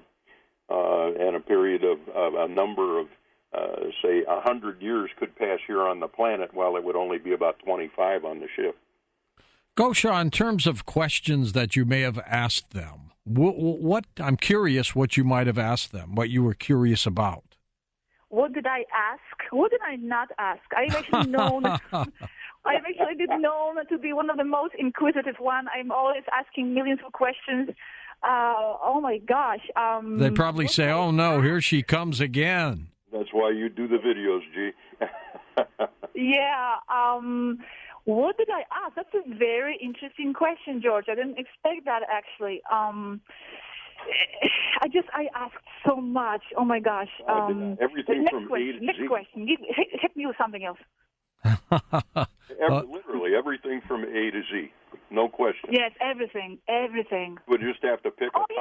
And a period of a number of, say, 100 years could pass here on the planet, while it would only be about 25 on the ship. Gosha, in terms of questions that you may have asked them, what I'm curious what you might have asked them, what you were curious about. What did I ask? What did I not ask? I'm actually known. I've actually been known to be one of the most inquisitive one. I'm always asking millions of questions. Oh my gosh! They probably say, "Oh no, here she comes again." That's why you do the videos, G. Yeah. What did I ask? That's a very interesting question, George. I didn't expect that, actually. I asked so much. Oh, my gosh. Everything from A to Z. Next question. Hit me with something else. Literally, everything from A to Z. No question. Yes, everything. We'll just have to pick a topic.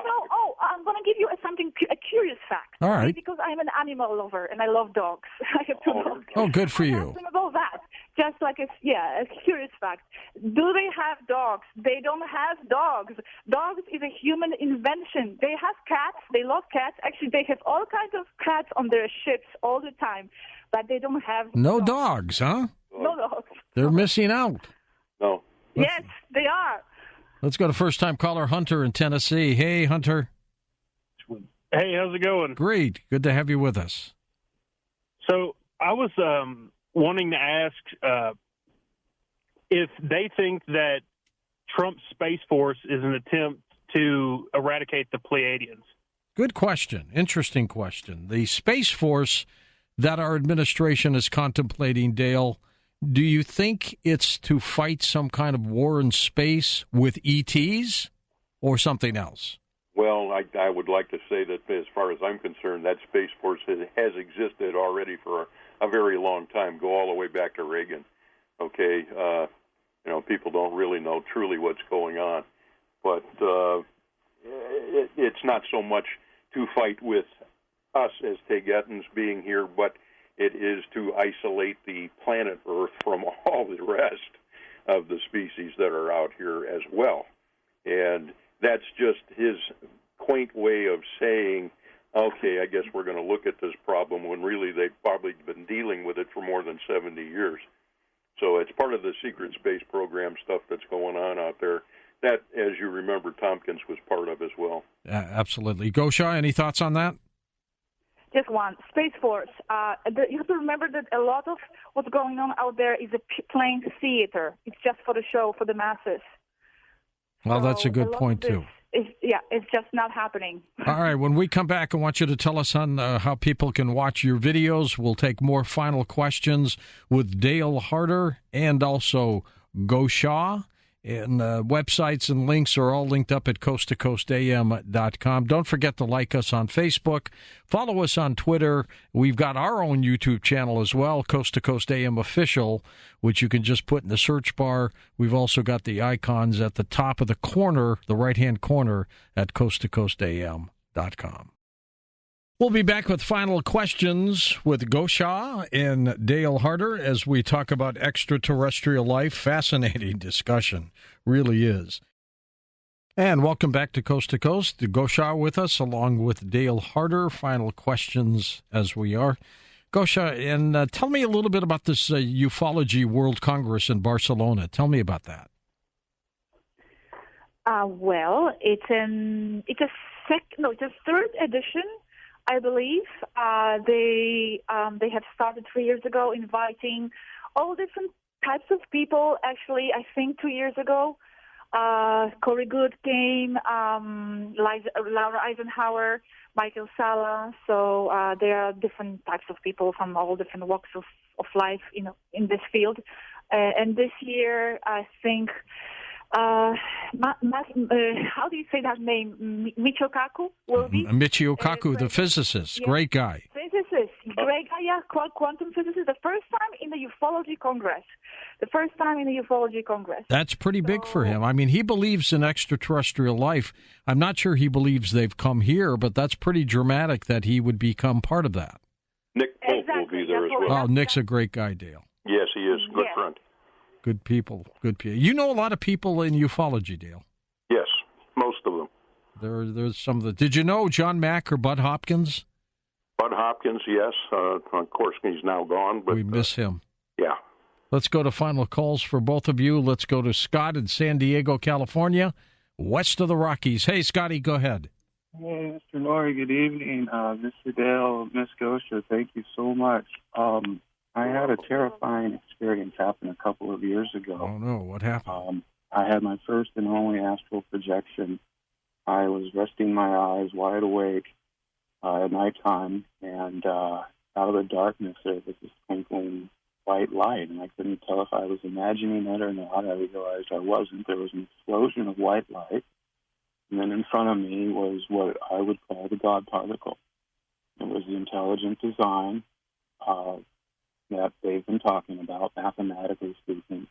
I'm going to give you a curious fact. All right. Because I'm an animal lover, and I love dogs. I have 2 dogs. Oh, good for you. Ask them about that. Just like a curious fact. Do they have dogs? They don't have dogs. Dogs is a human invention. They have cats. They love cats. Actually, they have all kinds of cats on their ships all the time, but they don't have no dogs, huh? No dogs. They're missing out. No. Yes, they are. Let's go to first-time caller Hunter in Tennessee. Hey, Hunter. Hey, how's it going? Great. Good to have you with us. So I was wanting to ask if they think that Trump's Space Force is an attempt to eradicate the Pleiadians. Good question. Interesting question. The Space Force that our administration is contemplating, Dale, do you think it's to fight some kind of war in space with ETs or something else? Well, I would like to say that as far as I'm concerned, that Space Force has existed already for a very long time, go all the way back to Reagan. Okay, people don't really know truly what's going on. But it's not so much to fight with us as Taygetans being here, but it is to isolate the planet Earth from all the rest of the species that are out here as well. And that's just his quaint way of saying okay, I guess we're going to look at this problem when really they've probably been dealing with it for more than 70 years. So it's part of the secret space program stuff that's going on out there. That, as you remember, Tompkins was part of as well. Absolutely. Gosha, any thoughts on that? Just one. Space Force. You have to remember that a lot of what's going on out there is a plain theater. It's just for the show, for the masses. Well, So that's a good point, too. It's just not happening. All right, when we come back, I want you to tell us on how people can watch your videos. We'll take more final questions with Dale Harder and also Gosha. And websites and links are all linked up at coasttocoastam.com. Don't forget to like us on Facebook. Follow us on Twitter. We've got our own YouTube channel as well, Coast to Coast AM Official, which you can just put in the search bar. We've also got the icons at the top of the corner, the right-hand corner, at coasttocoastam.com. We'll be back with final questions with Gosha and Dale Harder as we talk about extraterrestrial life. Fascinating discussion, really is. And welcome back to Coast. Gosha with us, along with Dale Harder. Final questions as we are. Gosha, and tell me a little bit about this Ufology World Congress in Barcelona. Tell me about that. Well, it's a third edition, I believe. They have started 3 years ago, inviting all different types of people. Actually, I think 2 years ago, Corey Good came, Laura Eisenhower, Michael Sala. So there are different types of people from all different walks of life, in this field. And this year, I think. How do you say that name? Michio Kaku will be? Michio Kaku, the physicist. Yeah. Great guy. Physicist. Great guy, yeah. Quantum physicist. The first time in the Ufology Congress. That's pretty big for him. I mean, he believes in extraterrestrial life. I'm not sure he believes they've come here, but that's pretty dramatic that he would become part of that. Nick Pope will be there as well. Oh, Nick's a great guy, Dale. Yes, he is. Good friend. Good people. You know a lot of people in ufology, Dale. Yes, most of them. There's some of the. Did you know John Mack or Bud Hopkins? Bud Hopkins, yes. Of course, he's now gone. But we miss him. Yeah. Let's go to final calls for both of you. Let's go to Scott in San Diego, California, west of the Rockies. Hey, Scotty, go ahead. Hey, Mr. Noory, good evening. Mr. Dale, Miss Gosha, thank you so much. I had a terrifying experience happen a couple of years ago. Oh, no. What happened? I had my first and only astral projection. I was resting my eyes wide awake at nighttime, and out of the darkness there was this twinkling white light, and I couldn't tell if I was imagining it or not. I realized I wasn't. There was an explosion of white light, and then in front of me was what I would call the God particle. It was the intelligent design that they've been talking about, mathematically speaking.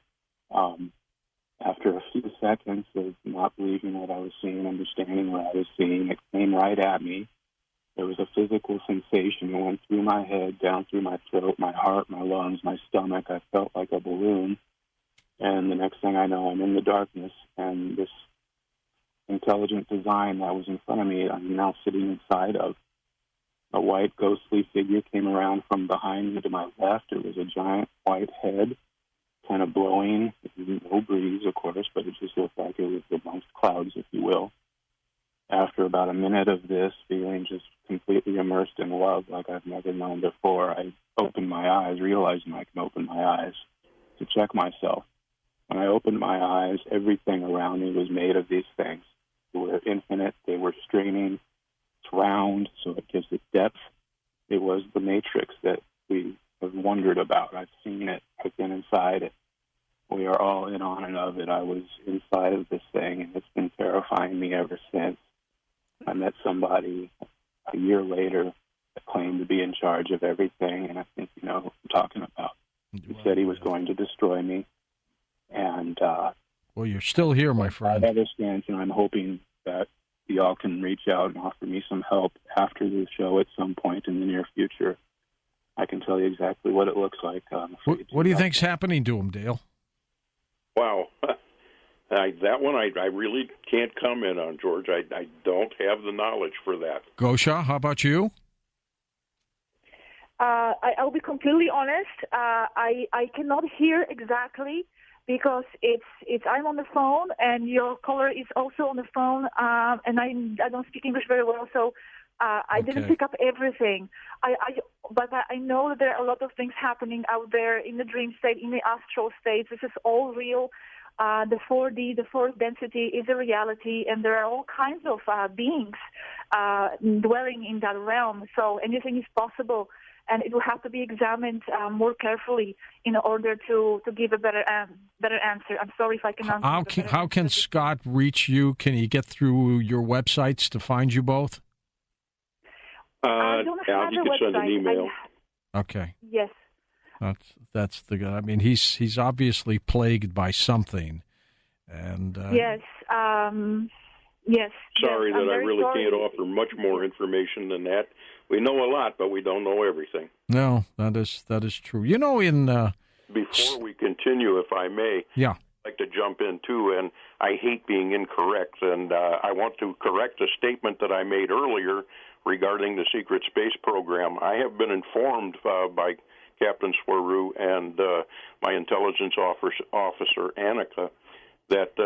After a few seconds of not believing what I was seeing, understanding what I was seeing, it came right at me. There was a physical sensation. It went through my head, down through my throat, my heart, my lungs, my stomach. I felt like a balloon. And the next thing I know, I'm in the darkness, and this intelligent design that was in front of me, I'm now sitting inside of. A white ghostly figure came around from behind me to my left. It was a giant white head, kind of blowing. No breeze, of course, but it just looked like it was amongst clouds, if you will. After about a minute of this, feeling just completely immersed in love like I've never known before, I opened my eyes, realizing I can open my eyes to check myself. When I opened my eyes, everything around me was made of these things. They were infinite. They were straining. It's round, so it gives it depth. It was the matrix that we have wondered about. I've seen it. I've been inside it. We are all in on and of it. I was inside of this thing, and it's been terrifying me ever since. I met somebody a year later that claimed to be in charge of everything, and I think you know who I'm talking about. He said he was going to destroy me. And well, you're still here, my friend. I understand, and I'm hoping that y'all can reach out and offer me some help after the show at some point in the near future. I can tell you exactly what it looks like. What do you think's happening to him, Dale? Wow. That one I really can't comment on, George. I don't have the knowledge for that. Gosha, how about you? I'll be completely honest. I cannot hear exactly because it's I'm on the phone and your caller is also on the phone, and I don't speak English very well, so I didn't pick up everything. But I know that there are a lot of things happening out there in the dream state, in the astral state. This is all real. The 4D, the fourth density is a reality, and there are all kinds of beings dwelling in that realm. So anything is possible, and it will have to be examined more carefully in order to give a better answer. I'm sorry if I cannot. How can Scott reach you? Can he get through your websites to find you both? I don't have you the can website. send an email. Okay. Yes. That's the guy. I mean, he's obviously plagued by something, and yes. Yes. Sorry that I really sorry. can't offer much more information than that. We know a lot, but we don't know everything. No, that is true. You know, before we continue, if I may, yeah, I'd like to jump in too, and I hate being incorrect, and I want to correct a statement that I made earlier regarding the secret space program. I have been informed by Captain Swaru and my intelligence officer, Annika, that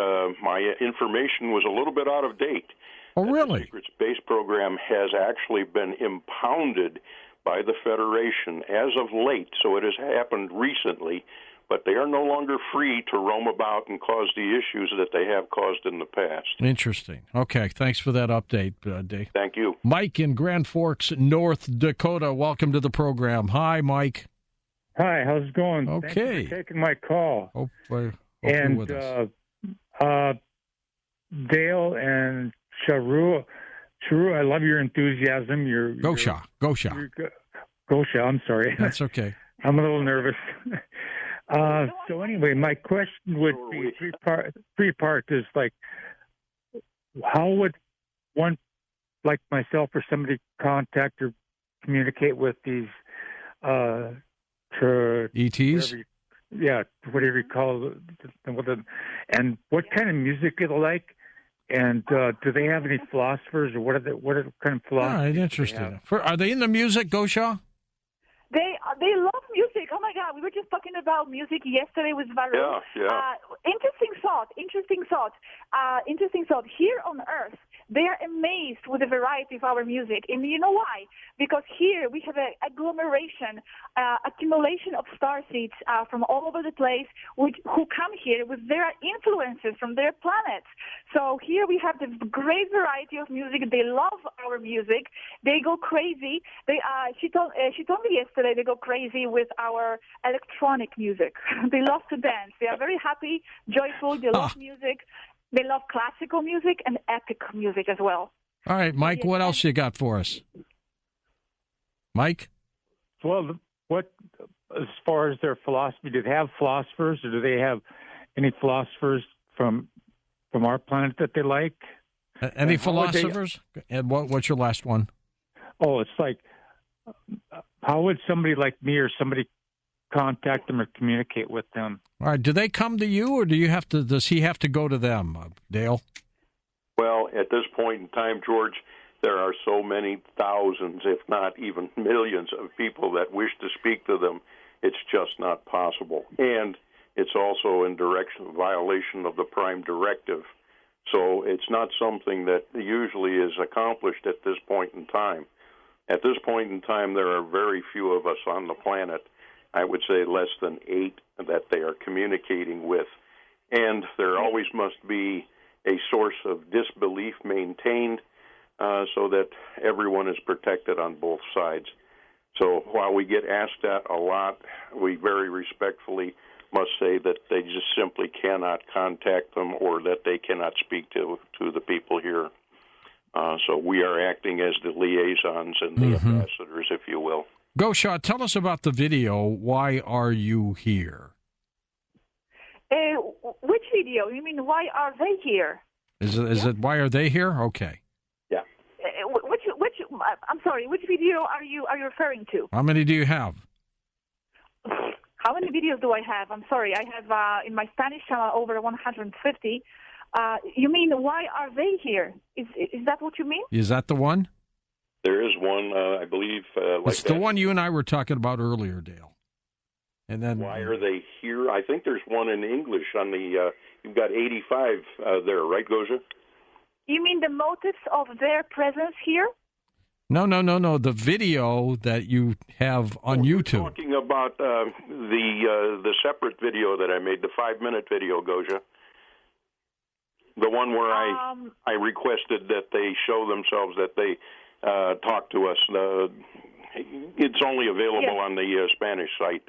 my information was a little bit out of date. Oh, really? The secret space program has actually been impounded by the Federation as of late, so it has happened recently, but they are no longer free to roam about and cause the issues that they have caused in the past. Interesting. Okay, thanks for that update, Dave. Thank you. Mike in Grand Forks, North Dakota, welcome to the program. Hi, Mike. Hi, how's it going? Okay. Thank you for taking my call. Hope you're with us. Dale and Sharu, I love your enthusiasm. Gosha. Gosha, I'm sorry. That's okay. I'm a little nervous. So anyway, my question would be three-part is like, how would one like myself or somebody contact or communicate with these ETs? Whatever you call them, and what kind of music do they like, and do they have any philosophers, or what kind of philosophers? All right, interesting. Are they into music, Gosha? They love music. Oh my God, we were just talking about music yesterday with Varun. Yeah. Interesting thought. Here on Earth, they are amazed with the variety of our music, and you know why? Because here we have an agglomeration, accumulation of starseeds from all over the place, who come here with their influences from their planets. So here we have this great variety of music. They love our music. They go crazy. She told me yesterday they go crazy with our electronic music. They love to dance. They are very happy, joyful. They love music. They love classical music and epic music as well. All right, Mike, what else you got for us? Mike? Well, what, as far as their philosophy, do they have philosophers, or do they have any philosophers from our planet that they like? Any philosophers? And what's your last one? Oh, it's like, how would somebody like me or somebody contact them or communicate with them? All right. Do they come to you, or does he have to go to them, Dale? Well, at this point in time, George, there are so many thousands, if not even millions, of people that wish to speak to them. It's just not possible. And it's also in violation of the Prime Directive. So it's not something that usually is accomplished at this point in time. At this point in time, there are very few of us on the planet. I would say less than 8 that they are communicating with. And there always must be a source of disbelief maintained so that everyone is protected on both sides. So while we get asked that a lot, we very respectfully must say that they just simply cannot contact them, or that they cannot speak to the people here. So we are acting as the liaisons and the ambassadors, if you will. Gosha, tell us about the video. Why are you here? Which video? You mean, why are they here? Is it why are they here? Okay. Yeah. I'm sorry. Which video are you referring to? How many do you have? How many videos do I have? I'm sorry. I have, in my Spanish channel, over 150. You mean, why are they here? Is that what you mean? Is that the one? There is one, I believe. It's the one you and I were talking about earlier, Dale. And then why are they here? I think there's one in English on the. You've got 85 there, right, Gosia? You mean the motives of their presence here? No. The video that you have on YouTube. We're talking about the separate video that I made, the 5-minute video, Gosia. The one where I requested that they show themselves, that they talk to us. It's only available on the Spanish site.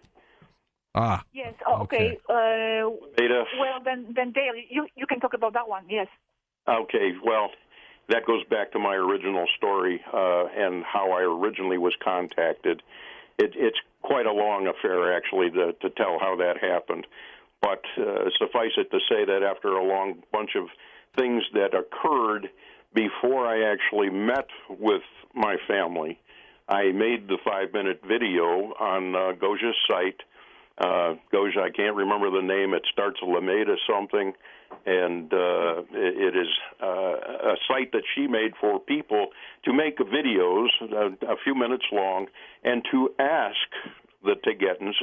Ah. Yes. Oh, okay. Well, then Dale, you can talk about that one. Yes. Okay. Well, that goes back to my original story and how I originally was contacted. It's quite a long affair, actually, to tell how that happened. But suffice it to say that after a long bunch of things that occurred before I actually met with my family, I made the 5-minute video on Gosia's site. Gosia, I can't remember the name. It starts Lameda something, and it is a site that she made for people to make videos a few minutes long and to ask the Taygetans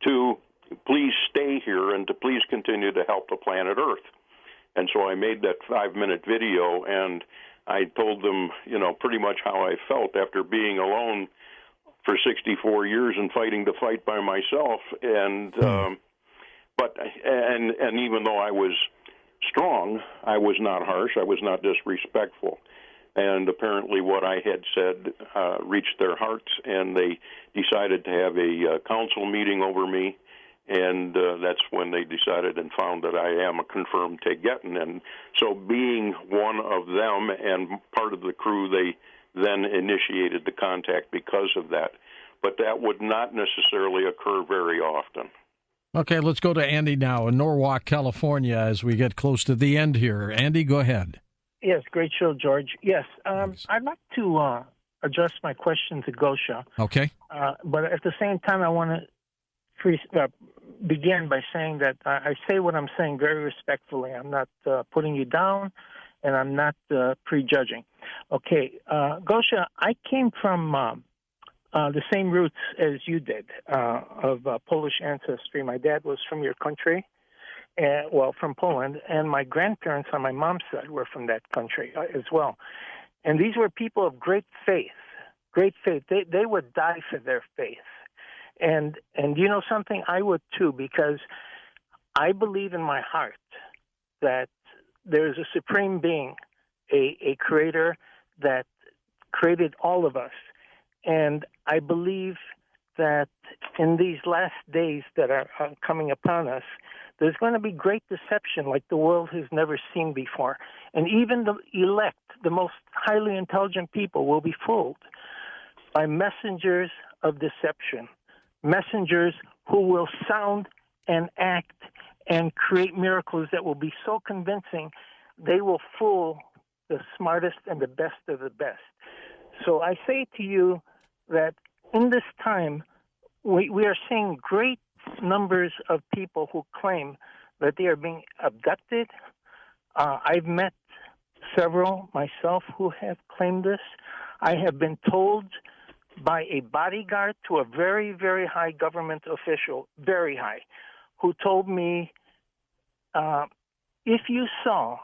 to please stay here and to please continue to help the planet Earth. And so I made that 5-minute video, and I told them, pretty much how I felt after being alone for 64 years and fighting the fight by myself. And but even though I was strong, I was not harsh. I was not disrespectful. And apparently what I had said reached their hearts, and they decided to have a council meeting over me. And that's when they decided and found that I am a confirmed Taygetan. And so being one of them and part of the crew, they then initiated the contact because of that. But that would not necessarily occur very often. Okay, let's go to Andy now in Norwalk, California, as we get close to the end here. Andy, go ahead. Yes, great show, George. Yes, I'd like to address my question to Gosia. Okay. But at the same time, I want to begin by saying that I say what I'm saying very respectfully. I'm not putting you down, and I'm not prejudging. Okay, Gosia, I came from the same roots as you did, of Polish ancestry. My dad was from your country, from Poland, and my grandparents on my mom's side were from that country as well. And these were people of great faith. They would die for their faith. And you know something? I would too, because I believe in my heart that there is a supreme being, a creator that created all of us. And I believe that in these last days that are coming upon us, there's going to be great deception like the world has never seen before. And even the elect, the most highly intelligent people, will be fooled by messengers of deception. Messengers who will sound and act and create miracles that will be so convincing they will fool the smartest and the best of the best. So I say to you that in this time, we are seeing great numbers of people who claim that they are being abducted. I've met several myself who have claimed this. I have been told by a bodyguard to a very, very high government official, very high, who told me, if you saw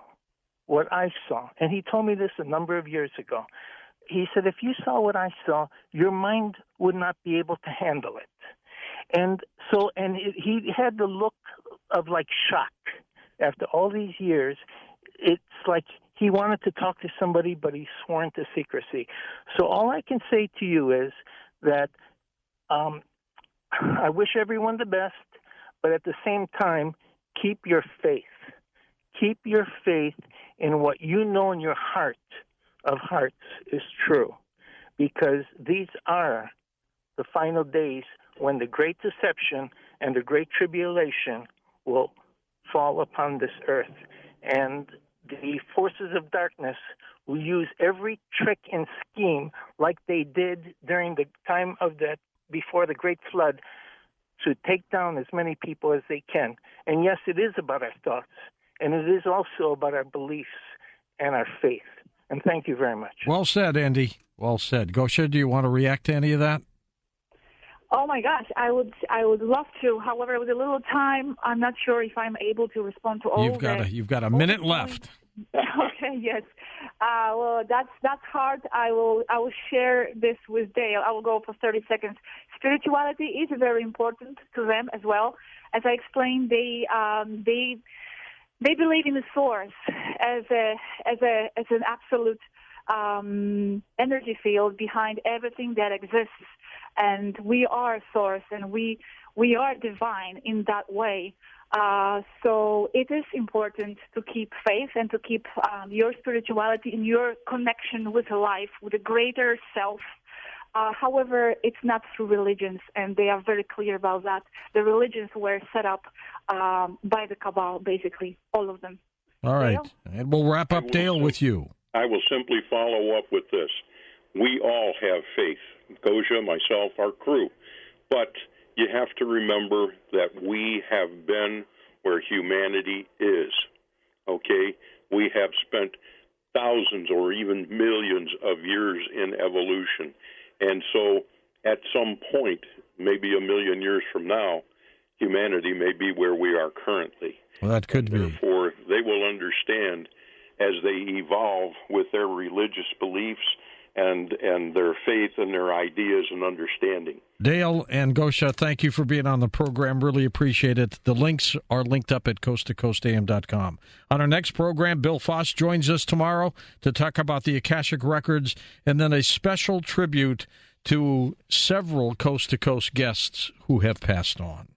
what I saw, and he told me this a number of years ago, he said, if you saw what I saw, your mind would not be able to handle it. And so, he had the look of like shock after all these years. It's like he wanted to talk to somebody, but he's sworn to secrecy. So all I can say to you is that I wish everyone the best, but at the same time, keep your faith. Keep your faith in what you know in your heart of hearts is true, because these are the final days when the great deception and the great tribulation will fall upon this earth. And the forces of darkness will use every trick and scheme like they did during the time of before the great flood, to take down as many people as they can. And yes, it is about our thoughts, and it is also about our beliefs and our faith. And thank you very much. Well said, Andy. Well said. Gosha, do you want to react to any of that? Oh my gosh, I would love to. However, with a little time, I'm not sure if I'm able to respond to all. You've got a minute left. Okay, yes. Well, that's hard. I will share this with Dale. I will go for 30 seconds. Spirituality is very important to them as well. As I explained, they believe in the source as an absolute energy field behind everything that exists. And we are source, and we are divine in that way. So it is important to keep faith and to keep your spirituality and your connection with life, with a greater self. However, it's not through religions, and they are very clear about that. The religions were set up by the Cabal, basically, all of them. All right. Dale? And we'll wrap up, Dale, with you. I will simply follow up with this. We all have faith. Gosha, myself, our crew. But you have to remember that we have been where humanity is, okay? We have spent thousands or even millions of years in evolution. And so at some point, maybe a million years from now, humanity may be where we are currently. Well, that could be. Therefore, they will understand as they evolve with their religious beliefs and their faith and their ideas and understanding. Dale and Gosha, thank you for being on the program. Really appreciate it. The links are linked up at coasttocoastam.com. On our next program, Bill Foss joins us tomorrow to talk about the Akashic Records and then a special tribute to several Coast to Coast guests who have passed on.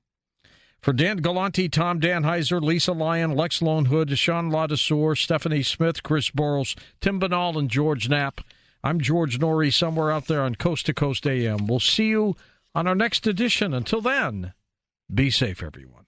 For Dan Galante, Tom Danheiser, Lisa Lyon, Lex Lone Hood, Sean Ladesseur, Stephanie Smith, Chris Boros, Tim Banal, and George Knapp, I'm George Noory, somewhere out there on Coast to Coast AM. We'll see you on our next edition. Until then, be safe, everyone.